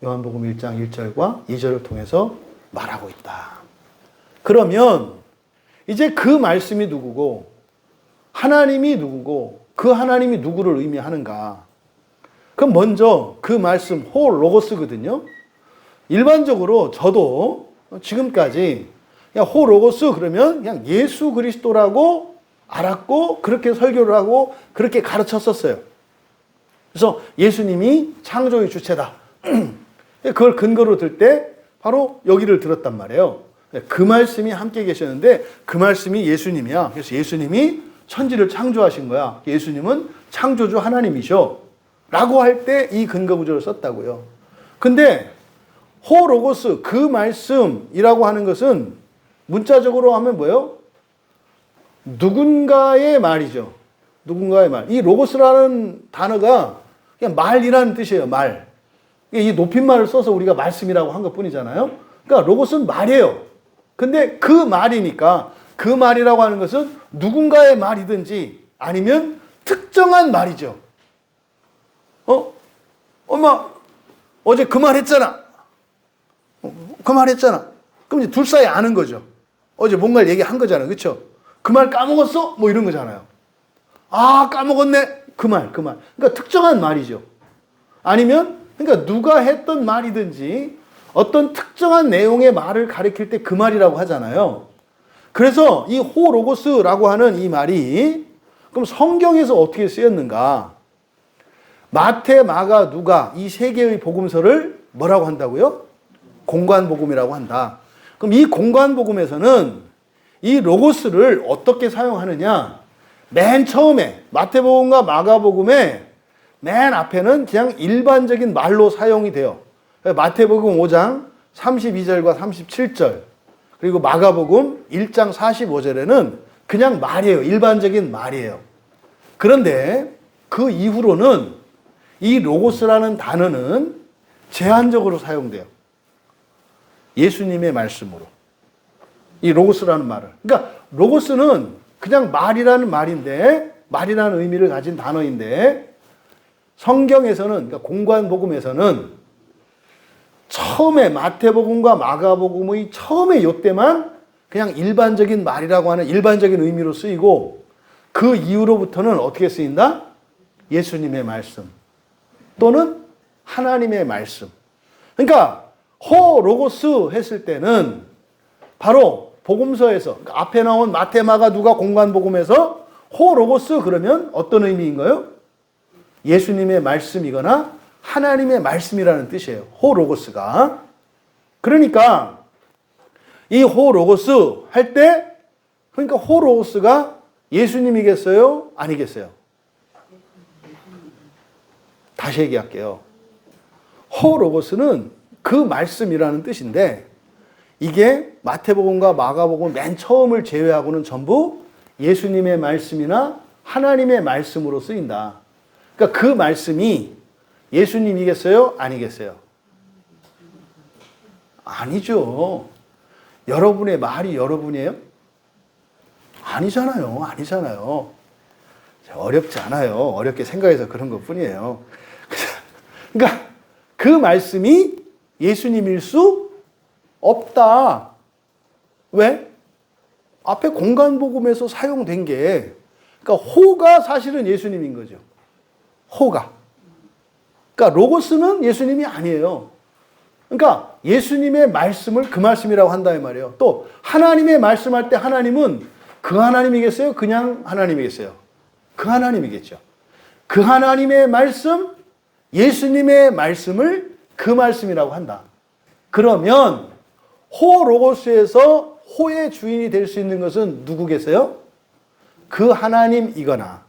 요한복음 1장 1절과 2절을 통해서 말하고 있다. 그러면 이제 그 말씀이 누구고 하나님이 누구고 그 하나님이 누구를 의미하는가? 그럼 먼저 그 말씀 호 로고스거든요. 일반적으로 저도 지금까지 그냥 호 로고스 그러면 그냥 예수 그리스도라고 알았고 그렇게 설교를 하고 그렇게 가르쳤었어요. 그래서 예수님이 창조의 주체다. 그걸 근거로 들 때 바로 여기를 들었단 말이에요. 그 말씀이 함께 계셨는데 그 말씀이 예수님이야. 그래서 예수님이 천지를 창조하신 거야. 예수님은 창조주 하나님이셔. 라고 할 때 이 근거 구조를 썼다고요. 근데 호 로고스 그 말씀이라고 하는 것은 문자적으로 하면 뭐예요? 누군가의 말이죠. 누군가의 말. 이 로고스라는 단어가 그냥 말이라는 뜻이에요. 말. 이 높임말을 써서 우리가 말씀이라고 한 것뿐이잖아요. 그러니까 로고스는 말이에요. 근데 그 말이니까 그 말이라고 하는 것은 누군가의 말이든지 아니면 특정한 말이죠. 엄마 어제 그 말 했잖아. 그 말 했잖아. 그럼 이제 둘 사이 아는 거죠. 어제 뭔가를 얘기한 거잖아요. 그렇죠? 그 말 까먹었어? 뭐 이런 거잖아요. 아, 까먹었네. 그 말. 그러니까 특정한 말이죠. 아니면 그러니까 누가 했던 말이든지 어떤 특정한 내용의 말을 가리킬 때 그 말이라고 하잖아요. 그래서 이 호로고스라고 하는 이 말이 그럼 성경에서 어떻게 쓰였는가? 마태, 마가, 누가 이 세 개의 복음서를 뭐라고 한다고요? 공관복음이라고 한다. 그럼 이 공관복음에서는 이 로고스를 어떻게 사용하느냐? 맨 처음에 마태복음과 마가복음의 맨 앞에는 그냥 일반적인 말로 사용이 돼요. 마태복음 5장 32절과 37절 그리고 마가복음 1장 45절에는 그냥 말이에요. 일반적인 말이에요. 그런데 그 이후로는 이 로고스라는 단어는 제한적으로 사용돼요. 예수님의 말씀으로. 이 로고스라는 말을. 그러니까 로고스는 그냥 말이라는 말인데 말이라는 의미를 가진 단어인데 성경에서는 그러니까 공관복음에서는 처음에 마태복음과 마가복음의 처음에 요때만 그냥 일반적인 말이라고 하는 일반적인 의미로 쓰이고 그 이후로부터는 어떻게 쓰인다? 예수님의 말씀 또는 하나님의 말씀. 그러니까 호 로고스 했을 때는 바로 복음서에서 그러니까 앞에 나온 마태, 마가, 누가 공관복음에서 호 로고스 그러면 어떤 의미인가요? 예수님의 말씀이거나 하나님의 말씀이라는 뜻이에요. 호 로고스가. 그러니까 이 호 로고스 할 때 그러니까 호 로고스가 예수님이겠어요? 아니겠어요? 다시 얘기할게요. 호 로고스는 그 말씀이라는 뜻인데 이게 마태복음과 마가복음 맨 처음을 제외하고는 전부 예수님의 말씀이나 하나님의 말씀으로 쓰인다. 그러니까 그 말씀이 예수님이겠어요? 아니겠어요? 아니죠. 여러분의 말이 여러분이에요? 아니잖아요. 어렵지 않아요. 어렵게 생각해서 그런 것 뿐이에요. 그러니까 그 말씀이 예수님일 수 없다. 왜? 앞에 공관복음에서 사용된 게 그러니까 호가 사실은 예수님인 거죠. 호가. 그러니까 로고스는 예수님이 아니에요. 그러니까 예수님의 말씀을 그 말씀이라고 한다 이 말이에요. 또 하나님의 말씀할 때 하나님은 그 하나님이겠어요? 그냥 하나님이겠어요? 그 하나님이겠죠. 그 하나님의 말씀, 예수님의 말씀을 그 말씀이라고 한다. 그러면 호 로고스에서 호의 주인이 될 수 있는 것은 누구겠어요? 그 하나님이거나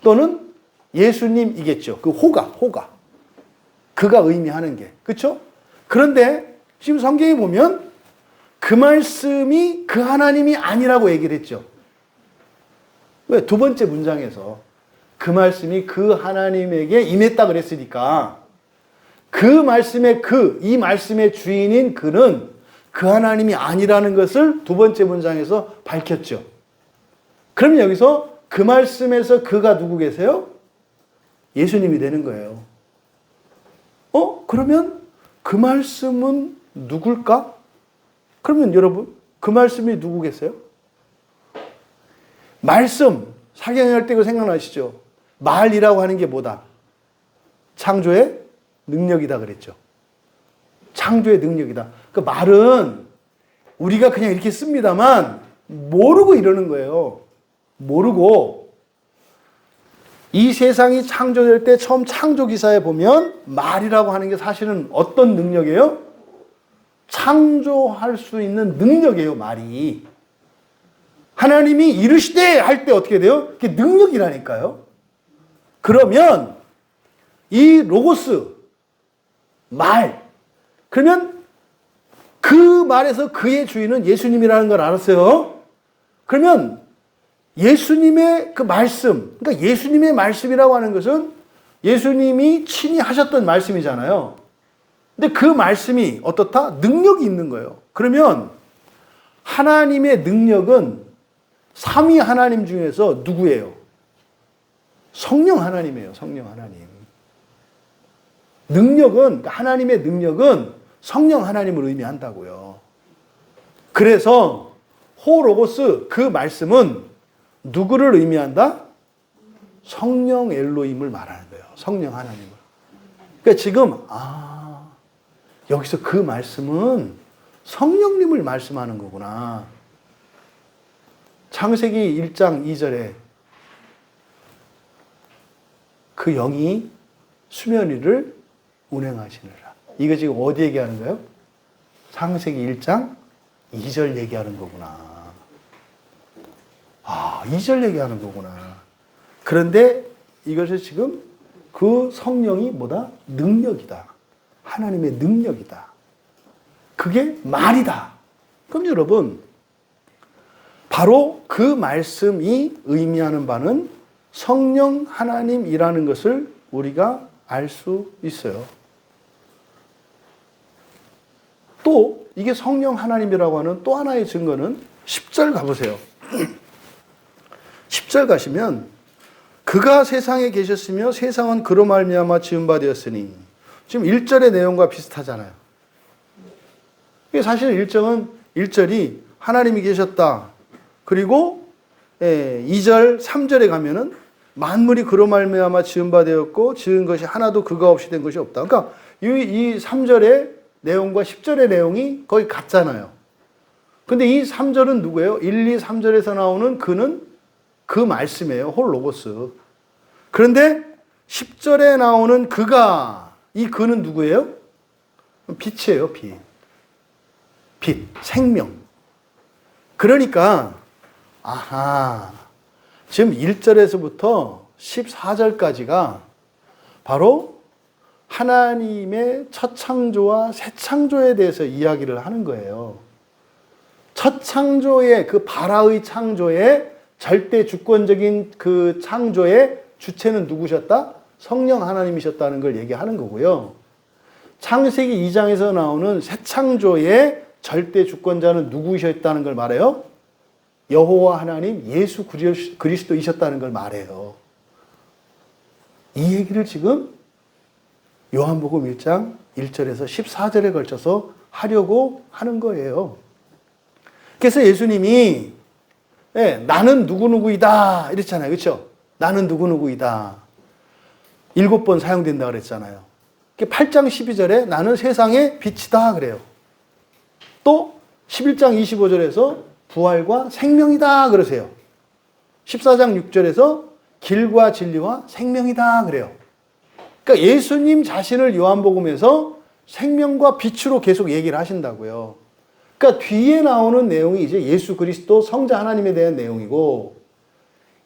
또는 예수님이겠죠. 그 호가. 그가 의미하는 게. 그렇죠? 그런데 지금 성경에 보면 그 말씀이 그 하나님이 아니라고 얘기를 했죠. 왜? 두 번째 문장에서 그 말씀이 그 하나님에게 임했다 그랬으니까 그 말씀의 이 말씀의 주인인 그는 그 하나님이 아니라는 것을 두 번째 문장에서 밝혔죠. 그럼 여기서 그 말씀에서 그가 누구 계세요? 예수님이 되는 거예요. 그러면 그 말씀은 누굴까? 그러면 여러분, 그 말씀이 누구겠어요? 말씀, 사경할 때 그 생각나시죠? 말이라고 하는 게 뭐다? 창조의 능력이다 그랬죠. 창조의 능력이다. 그 말은 우리가 그냥 이렇게 씁니다만 모르고 이러는 거예요. 모르고 이 세상이 창조될 때 처음 창조 기사에 보면 말이라고 하는 게 사실은 어떤 능력이에요? 창조할 수 있는 능력이에요, 말이. 하나님이 이르시되 할 때 어떻게 돼요? 그게 능력이라니까요. 그러면 이 로고스, 말, 그러면 그 말에서 그의 주인은 예수님이라는 걸 알았어요. 그러면 예수님의 그 말씀, 그러니까 예수님의 말씀이라고 하는 것은 예수님이 친히 하셨던 말씀이잖아요. 근데 그 말씀이 어떻다? 능력이 있는 거예요. 그러면 하나님의 능력은 삼위 하나님 중에서 누구예요? 성령 하나님이에요. 성령 하나님. 능력은, 하나님의 능력은 성령 하나님을 의미한다고요. 그래서 호로고스, 그 말씀은 누구를 의미한다? 성령 엘로힘을 말하는 거예요. 성령 하나님을. 그러니까 지금 여기서 그 말씀은 성령님을 말씀하는 거구나. 창세기 1장 2절에 그 영이 수면 위를 운행하시느라. 이거 지금 어디 얘기하는 거예요? 창세기 1장 2절 얘기하는 거구나. 2절 얘기하는 거구나. 그런데 이것이 지금 그 성령이 뭐다? 능력이다. 하나님의 능력이다. 그게 말이다. 그럼 여러분, 바로 그 말씀이 의미하는 바는 성령 하나님이라는 것을 우리가 알 수 있어요. 또 이게 성령 하나님이라고 하는 또 하나의 증거는 10절 가보세요. 10절 가시면 그가 세상에 계셨으며 세상은 그로 말미암아 지은 바 되었으니, 지금 1절의 내용과 비슷하잖아요. 사실 1절이 하나님이 계셨다. 그리고 2절, 3절에 가면은 만물이 그로 말미암아 지은 바 되었고 지은 것이 하나도 그가 없이 된 것이 없다. 그러니까 이 3절의 내용과 10절의 내용이 거의 같잖아요. 근데 이 3절은 누구예요? 1, 2, 3절에서 나오는 그는 그 말씀이에요. 홀로고스. 그런데 10절에 나오는 그가, 이 그는 누구예요? 빛이에요, 빛. 빛, 생명. 그러니까 지금 1절에서부터 14절까지가 바로 하나님의 첫 창조와 새 창조에 대해서 이야기를 하는 거예요. 첫 창조의 그 바라의 창조의 절대 주권적인 그 창조의 주체는 누구셨다? 성령 하나님이셨다는 걸 얘기하는 거고요. 창세기 2장에서 나오는 새 창조의 절대 주권자는 누구셨다는 걸 말해요? 여호와 하나님 예수 그리스도이셨다는 걸 말해요. 이 얘기를 지금 요한복음 1장 1절에서 14절에 걸쳐서 하려고 하는 거예요. 그래서 예수님이 나는 누구누구이다 이랬잖아요. 그렇죠? 나는 누구누구이다. 7번 사용된다 그랬잖아요. 8장 12절에 나는 세상의 빛이다 그래요. 또 11장 25절에서 부활과 생명이다 그러세요. 14장 6절에서 길과 진리와 생명이다 그래요. 그러니까 예수님 자신을 요한복음에서 생명과 빛으로 계속 얘기를 하신다고요. 그러니까 뒤에 나오는 내용이 이제 예수 그리스도 성자 하나님에 대한 내용이고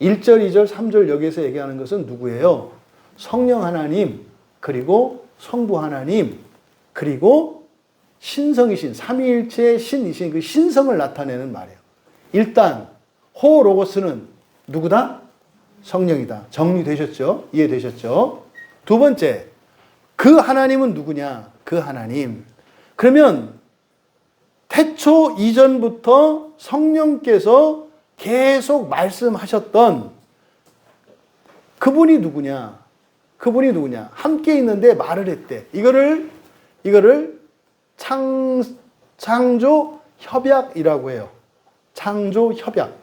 1절, 2절, 3절 여기에서 얘기하는 것은 누구예요? 성령 하나님, 그리고 성부 하나님, 그리고 신성이신 삼위일체의 신이신 그 신성을 나타내는 말이에요. 일단 호로고스는 누구다? 성령이다. 정리되셨죠? 이해되셨죠? 두 번째, 그 하나님은 누구냐? 그 하나님. 그러면 태초 이전부터 성령께서 계속 말씀하셨던 그분이 누구냐? 그분이 누구냐? 함께 있는데 말을 했대. 이거를 창조 협약이라고 해요. 창조 협약.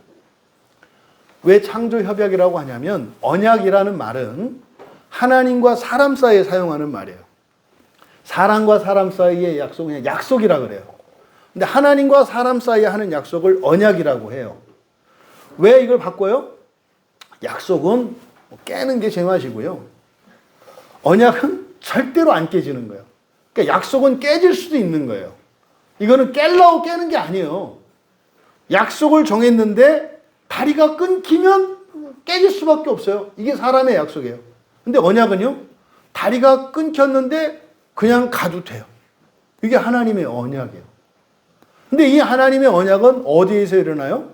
왜 창조협약이라고 하냐면 언약이라는 말은 하나님과 사람 사이에 사용하는 말이에요. 사람과 사람 사이의 약속은 그냥 약속이라 그래요. 근데 하나님과 사람 사이에 하는 약속을 언약이라고 해요. 왜 이걸 바꿔요? 약속은 깨는 게 제맛이고요. 언약은 절대로 안 깨지는 거예요. 그러니까 약속은 깨질 수도 있는 거예요. 이거는 깨려고 깨는 게 아니에요. 약속을 정했는데 다리가 끊기면 깨질 수밖에 없어요. 이게 사람의 약속이에요. 근데 언약은요, 다리가 끊겼는데 그냥 가도 돼요. 이게 하나님의 언약이에요. 근데 이 하나님의 언약은 어디에서 일어나요?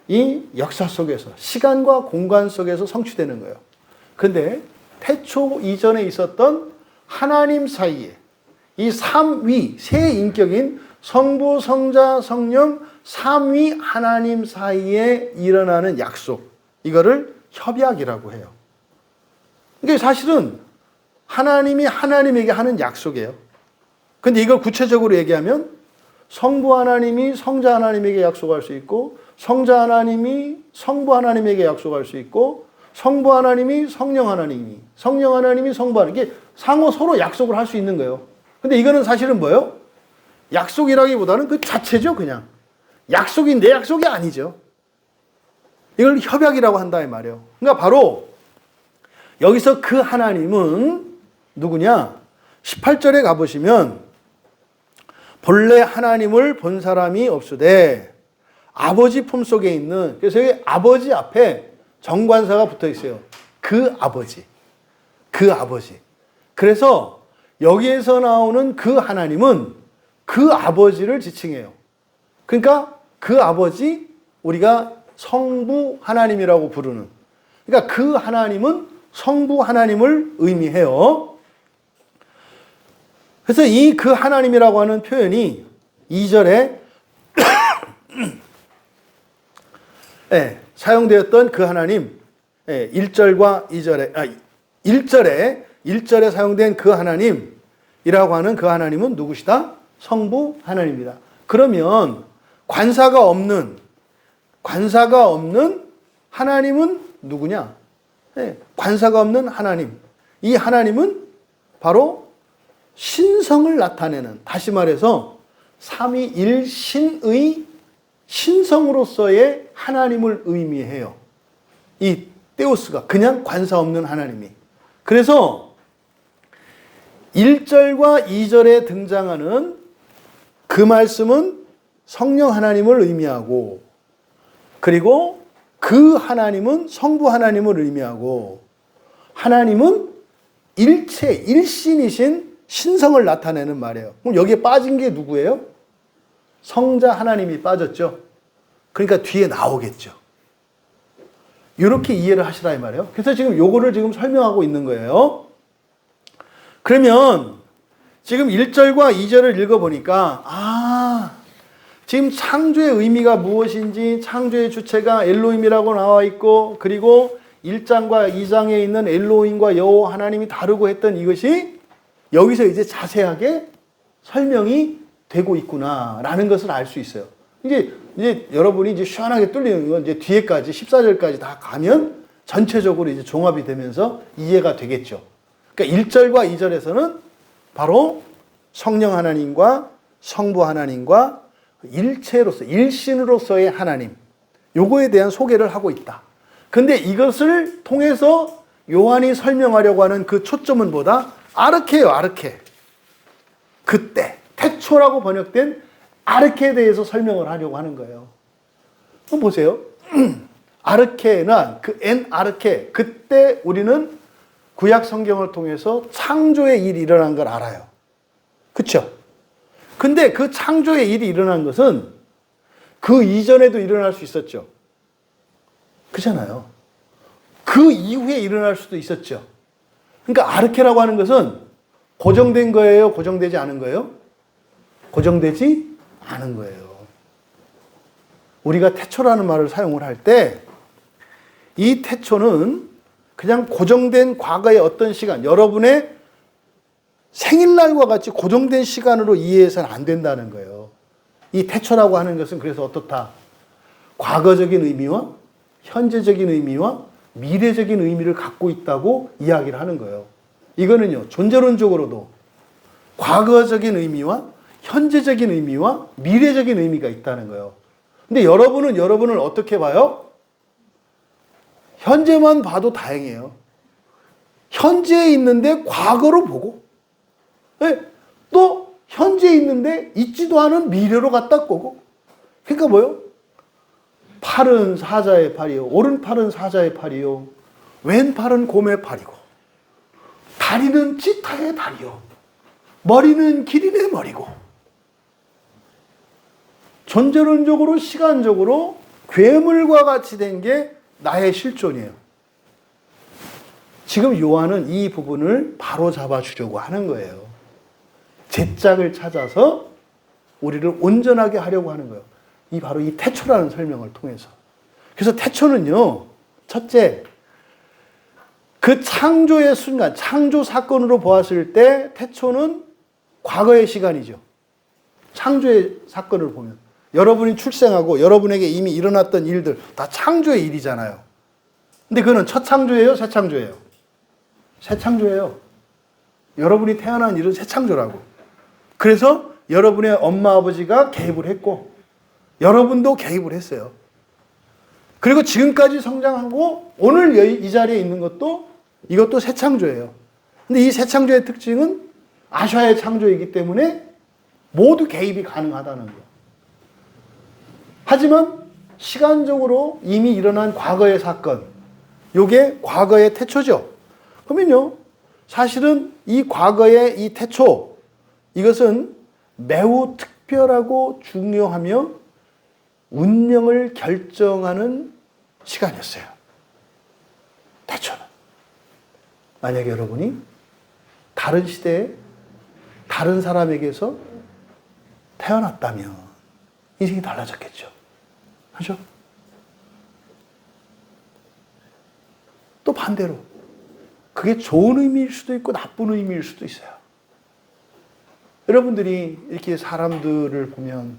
이 역사 속에서, 시간과 공간 속에서 성취되는 거예요. 근데 태초 이전에 있었던 하나님 사이에 이 삼위, 세 인격인 성부, 성자, 성령, 삼위 하나님 사이에 일어나는 약속, 이거를 협약이라고 해요. 이게 사실은 하나님이 하나님에게 하는 약속이에요. 근데 이걸 구체적으로 얘기하면 성부 하나님이 성자 하나님에게 약속할 수 있고, 성자 하나님이 성부 하나님에게 약속할 수 있고, 성부 하나님이 성령 하나님이, 성령 하나님이 성부 하나님, 이게 상호 서로 약속을 할 수 있는 거예요. 근데 이거는 사실은 뭐예요? 약속이라기보다는 그 자체죠, 그냥. 약속이 내 약속이 아니죠. 이걸 협약이라고 한다 이 말이에요. 그러니까 바로 여기서 그 하나님은 누구냐? 18절에 가보시면 본래 하나님을 본 사람이 없으되 아버지 품속에 있는, 그래서 여기 아버지 앞에 정관사가 붙어 있어요. 그 아버지. 그 아버지. 그래서 여기에서 나오는 그 하나님은 그 아버지를 지칭해요. 그러니까 그 아버지, 우리가 성부 하나님이라고 부르는, 그러니까 그 하나님은 성부 하나님을 의미해요. 그래서 이 그 하나님이라고 하는 표현이 2절에 네, 사용되었던 그 하나님, 1절과 2절에, 1절에 사용된 그 하나님이라고 하는 그 하나님은 누구시다? 성부 하나님입니다. 그러면 관사가 없는 하나님은 누구냐? 네, 관사가 없는 하나님. 이 하나님은 바로 신성을 나타내는, 다시 말해서 삼위일신의 신성으로서의 하나님을 의미해요. 이 데우스가 그냥 관사 없는 하나님이. 그래서 1절과 2절에 등장하는 그 말씀은 성령 하나님을 의미하고, 그리고 그 하나님은 성부 하나님을 의미하고, 하나님은 일체, 일신이신 신성을 나타내는 말이에요. 그럼 여기에 빠진 게 누구예요? 성자 하나님이 빠졌죠. 그러니까 뒤에 나오겠죠. 이렇게 이해를 하시라 이 말이에요. 그래서 지금 요거를 지금 설명하고 있는 거예요. 그러면 지금 1절과 2절을 읽어보니까 지금 창조의 의미가 무엇인지, 창조의 주체가 엘로힘이라고 나와 있고, 그리고 1장과 2장에 있는 엘로힘과 여호와 하나님이 다르고 했던 이것이 여기서 이제 자세하게 설명이 되고 있구나라는 것을 알 수 있어요. 이제 여러분이 이제 시원하게 뚫리는 건 이제 뒤에까지 14절까지 다 가면 전체적으로 이제 종합이 되면서 이해가 되겠죠. 그러니까 1절과 2절에서는 바로 성령 하나님과 성부 하나님과 일체로서, 일신으로서의 하나님, 요거에 대한 소개를 하고 있다. 근데 이것을 통해서 요한이 설명하려고 하는 그 초점은 뭐다? 아르케예요, 아르케. 그때, 태초라고 번역된 아르케에 대해서 설명을 하려고 하는 거예요. 한번 보세요. 아르케나 그 아르케, 그때 우리는 구약 성경을 통해서 창조의 일이 일어난 걸 알아요. 그렇죠? 근데 그 창조의 일이 일어난 것은 그 이전에도 일어날 수 있었죠. 그렇잖아요. 그 이후에 일어날 수도 있었죠. 그러니까 아르케라고 하는 것은 고정된 거예요? 고정되지 않은 거예요? 고정되지 않은 거예요. 우리가 태초라는 말을 사용을 할 때 이 태초는 그냥 고정된 과거의 어떤 시간, 여러분의 생일날과 같이 고정된 시간으로 이해해서는 안 된다는 거예요. 이 태초라고 하는 것은 그래서 어떻다? 과거적인 의미와 현재적인 의미와 미래적인 의미를 갖고 있다고 이야기를 하는 거예요. 이거는요, 존재론적으로도 과거적인 의미와 현재적인 의미와 미래적인 의미가 있다는 거예요. 근데 여러분은 여러분을 어떻게 봐요? 현재만 봐도 다행이에요. 현재에 있는데 과거로 보고, 또 현재에 있는데 있지도 않은 미래로 갖다 꼬고. 그러니까 뭐요? 팔은 사자의 팔이요, 오른팔은 사자의 팔이요, 왼팔은 곰의 팔이고, 다리는 치타의 다리요, 머리는 기린의 머리고. 존재론적으로 시간적으로 괴물과 같이 된 게 나의 실존이에요. 지금 요한은 이 부분을 바로 잡아주려고 하는 거예요. 제짝을 찾아서 우리를 온전하게 하려고 하는 거예요. 바로 이 태초라는 설명을 통해서. 그래서 태초는요, 첫째, 그 창조의 순간, 창조 사건으로 보았을 때 태초는 과거의 시간이죠. 창조의 사건을 보면. 여러분이 출생하고 여러분에게 이미 일어났던 일들, 다 창조의 일이잖아요. 근데 그거는 첫 창조예요? 새 창조예요? 새 창조예요. 여러분이 태어난 일은 새 창조라고. 그래서 여러분의 엄마, 아버지가 개입을 했고, 여러분도 개입을 했어요. 그리고 지금까지 성장하고 오늘 이 자리에 있는 것도 이것도 새 창조예요. 근데 이 새 창조의 특징은 아샤의 창조이기 때문에 모두 개입이 가능하다는 거예요. 하지만 시간적으로 이미 일어난 과거의 사건, 이게 과거의 태초죠. 그러면요, 사실은 이 과거의 이 태초, 이것은 매우 특별하고 중요하며 운명을 결정하는 시간이었어요. 태초는. 만약에 여러분이 다른 시대에 다른 사람에게서 태어났다면 인생이 달라졌겠죠. 그렇죠? 또 반대로 그게 좋은 의미일 수도 있고 나쁜 의미일 수도 있어요. 여러분들이 이렇게 사람들을 보면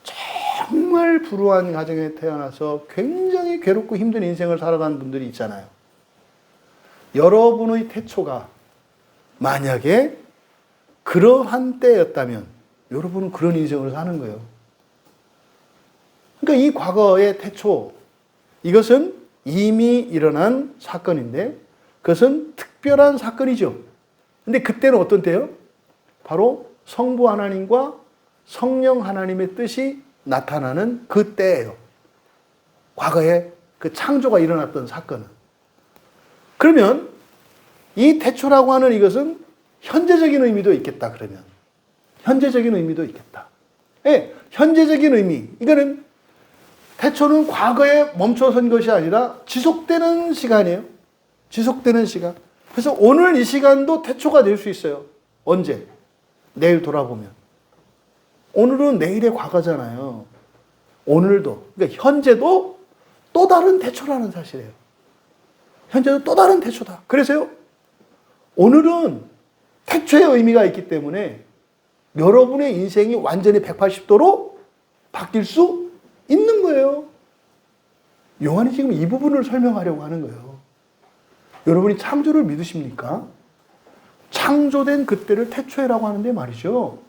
정말 불우한 가정에 태어나서 굉장히 괴롭고 힘든 인생을 살아가는 분들이 있잖아요. 여러분의 태초가 만약에 그러한 때였다면 여러분은 그런 인생을 사는 거예요. 그러니까 이 과거의 태초, 이것은 이미 일어난 사건인데 그것은 특별한 사건이죠. 근데 그때는 어떤 때요? 바로 성부 하나님과 성령 하나님의 뜻이 나타나는 그 때예요. 과거에 그 창조가 일어났던 사건은. 그러면 이 태초라고 하는 이것은 현재적인 의미도 있겠다. 그러면 현재적인 의미도 있겠다. 예, 현재적인 의미. 이거는 태초는 과거에 멈춰선 것이 아니라 지속되는 시간이에요. 지속되는 시간. 그래서 오늘 이 시간도 태초가 될 수 있어요. 언제? 내일 돌아보면. 오늘은 내일의 과거잖아요. 오늘도. 그러니까 현재도 또 다른 태초라는 사실이에요. 현재도 또 다른 태초다. 그래서요, 오늘은 태초의 의미가 있기 때문에 여러분의 인생이 완전히 180도로 바뀔 수 있는 거예요. 요한이 지금 이 부분을 설명하려고 하는 거예요. 여러분이 창조를 믿으십니까? 창조된 그때를 태초라고 하는데 말이죠.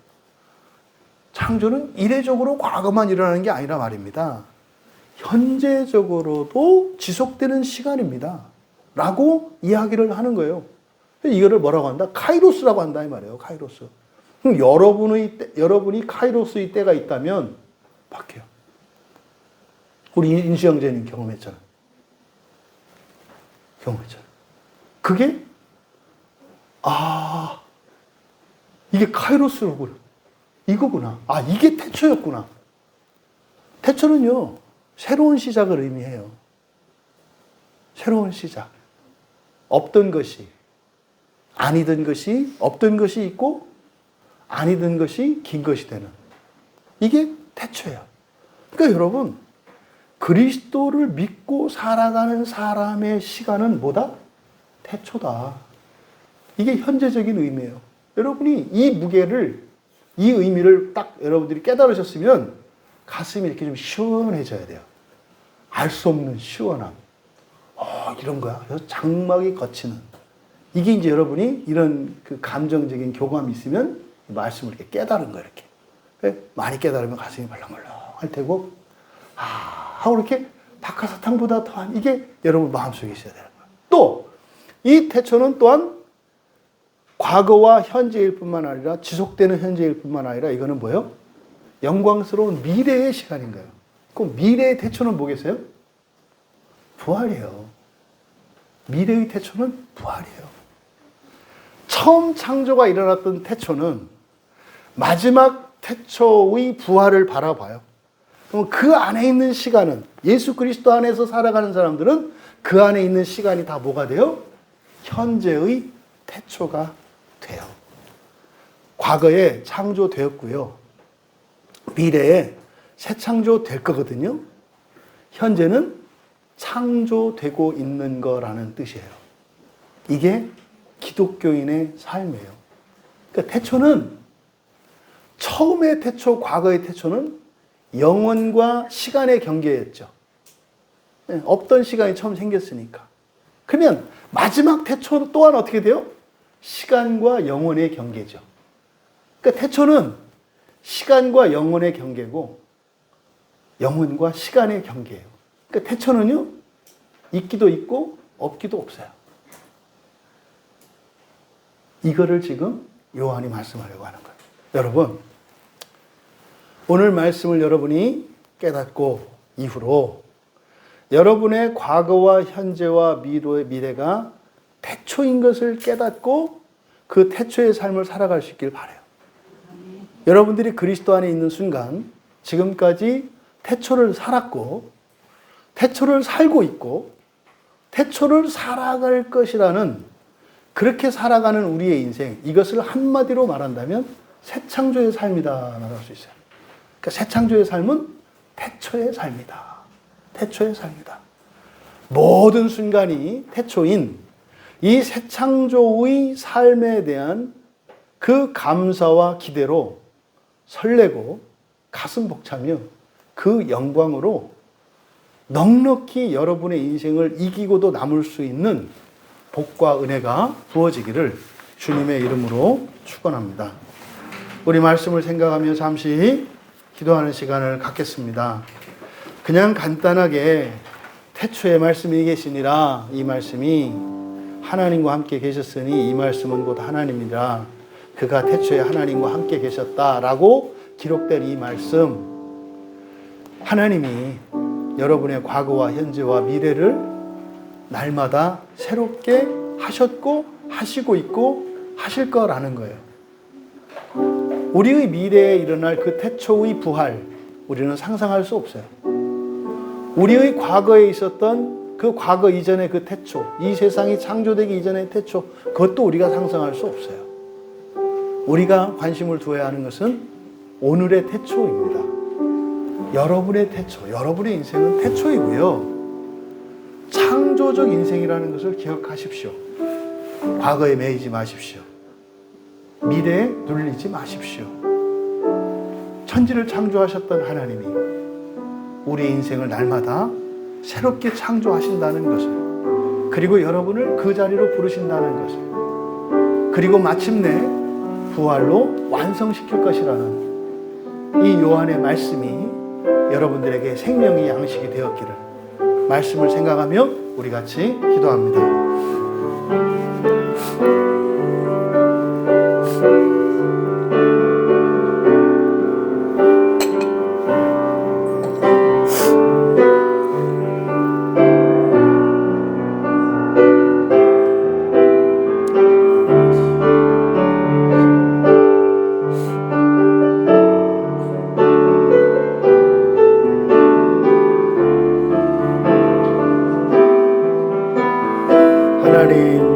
창조는 이례적으로 과거만 일어나는 게 아니라 말입니다. 현재적으로도 지속되는 시간입니다. 라고 이야기를 하는 거예요. 이거를 뭐라고 한다? 카이로스라고 한다 이 말이에요. 카이로스. 그럼 여러분이 카이로스의 때가 있다면 바뀌어요. 우리 인수 형제님 경험했잖아요. 그게 이게 카이로스로구나. 이거구나. 이게 태초였구나. 태초는요, 새로운 시작을 의미해요. 새로운 시작. 없던 것이, 아니던 것이, 없던 것이 있고, 아니던 것이 긴 것이 되는. 이게 태초예요. 그러니까 여러분, 그리스도를 믿고 살아가는 사람의 시간은 뭐다? 태초다. 이게 현재적인 의미예요. 여러분이 이 무게를, 이 의미를 딱 여러분들이 깨달으셨으면 가슴이 이렇게 좀 시원해져야 돼요. 알 수 없는 시원함. 이런 거야. 그래서 장막이 거치는. 이게 이제 여러분이 이런 그 감정적인 교감이 있으면 말씀을 이렇게 깨달은 거야, 이렇게. 많이 깨달으면 가슴이 벌렁벌렁 할 테고, 하고 이렇게 박하사탕보다 더한 이게 여러분 마음속에 있어야 되는 거야. 또, 이 태초는 또한 과거와 현재일 뿐만 아니라 지속되는 현재일 뿐만 아니라 이거는 뭐예요? 영광스러운 미래의 시간인 거예요. 그럼 미래의 태초는 뭐겠어요? 부활이에요. 미래의 태초는 부활이에요. 처음 창조가 일어났던 태초는 마지막 태초의 부활을 바라봐요. 그럼 그 안에 있는 시간은 예수 그리스도 안에서 살아가는 사람들은 그 안에 있는 시간이 다 뭐가 돼요? 현재의 태초가 돼요. 과거에 창조되었고요. 미래에 새 창조될 거거든요. 현재는 창조되고 있는 거라는 뜻이에요. 이게 기독교인의 삶이에요. 그러니까 태초는 처음의 태초, 과거의 태초는 영원과 시간의 경계였죠. 없던 시간이 처음 생겼으니까. 그러면 마지막 태초 또한 어떻게 돼요? 시간과 영원의 경계죠. 그러니까 태초는 시간과 영원의 경계고 영원과 시간의 경계예요. 그러니까 태초는요, 있기도 있고 없기도 없어요. 이거를 지금 요한이 말씀하려고 하는 거예요. 여러분, 오늘 말씀을 여러분이 깨닫고 이후로 여러분의 과거와 현재와 미래가 태초인 것을 깨닫고 그 태초의 삶을 살아갈 수 있길 바라요. 여러분들이 그리스도 안에 있는 순간 지금까지 태초를 살았고 태초를 살고 있고 태초를 살아갈 것이라는 그렇게 살아가는 우리의 인생, 이것을 한마디로 말한다면 새 창조의 삶이다 말할 수 있어요. 그러니까 새 창조의 삶은 태초의 삶이다. 태초의 삶이다. 모든 순간이 태초인 이 새 창조의 삶에 대한 그 감사와 기대로 설레고 가슴 벅차며 그 영광으로 넉넉히 여러분의 인생을 이기고도 남을 수 있는 복과 은혜가 부어지기를 주님의 이름으로 축원합니다. 우리 말씀을 생각하며 잠시 기도하는 시간을 갖겠습니다. 그냥 간단하게 태초의 말씀이 계시니라, 이 말씀이 하나님과 함께 계셨으니 이 말씀은 곧 하나님이라, 그가 태초에 하나님과 함께 계셨다라고 기록된 이 말씀, 하나님이 여러분의 과거와 현재와 미래를 날마다 새롭게 하셨고 하시고 있고 하실 거라는 거예요. 우리의 미래에 일어날 그 태초의 부활, 우리는 상상할 수 없어요. 우리의 과거에 있었던 그 과거 이전의 그 태초, 이 세상이 창조되기 이전의 태초, 그것도 우리가 상상할 수 없어요. 우리가 관심을 두어야 하는 것은 오늘의 태초입니다. 여러분의 태초, 여러분의 인생은 태초이고요. 창조적 인생이라는 것을 기억하십시오. 과거에 매이지 마십시오. 미래에 눌리지 마십시오. 천지를 창조하셨던 하나님이 우리 인생을 날마다 새롭게 창조하신다는 것을, 그리고 여러분을 그 자리로 부르신다는 것을, 그리고 마침내 부활로 완성시킬 것이라는 이 요한의 말씀이 여러분들에게 생명의 양식이 되었기를 말씀을 생각하며 우리 같이 기도합니다. 하나님,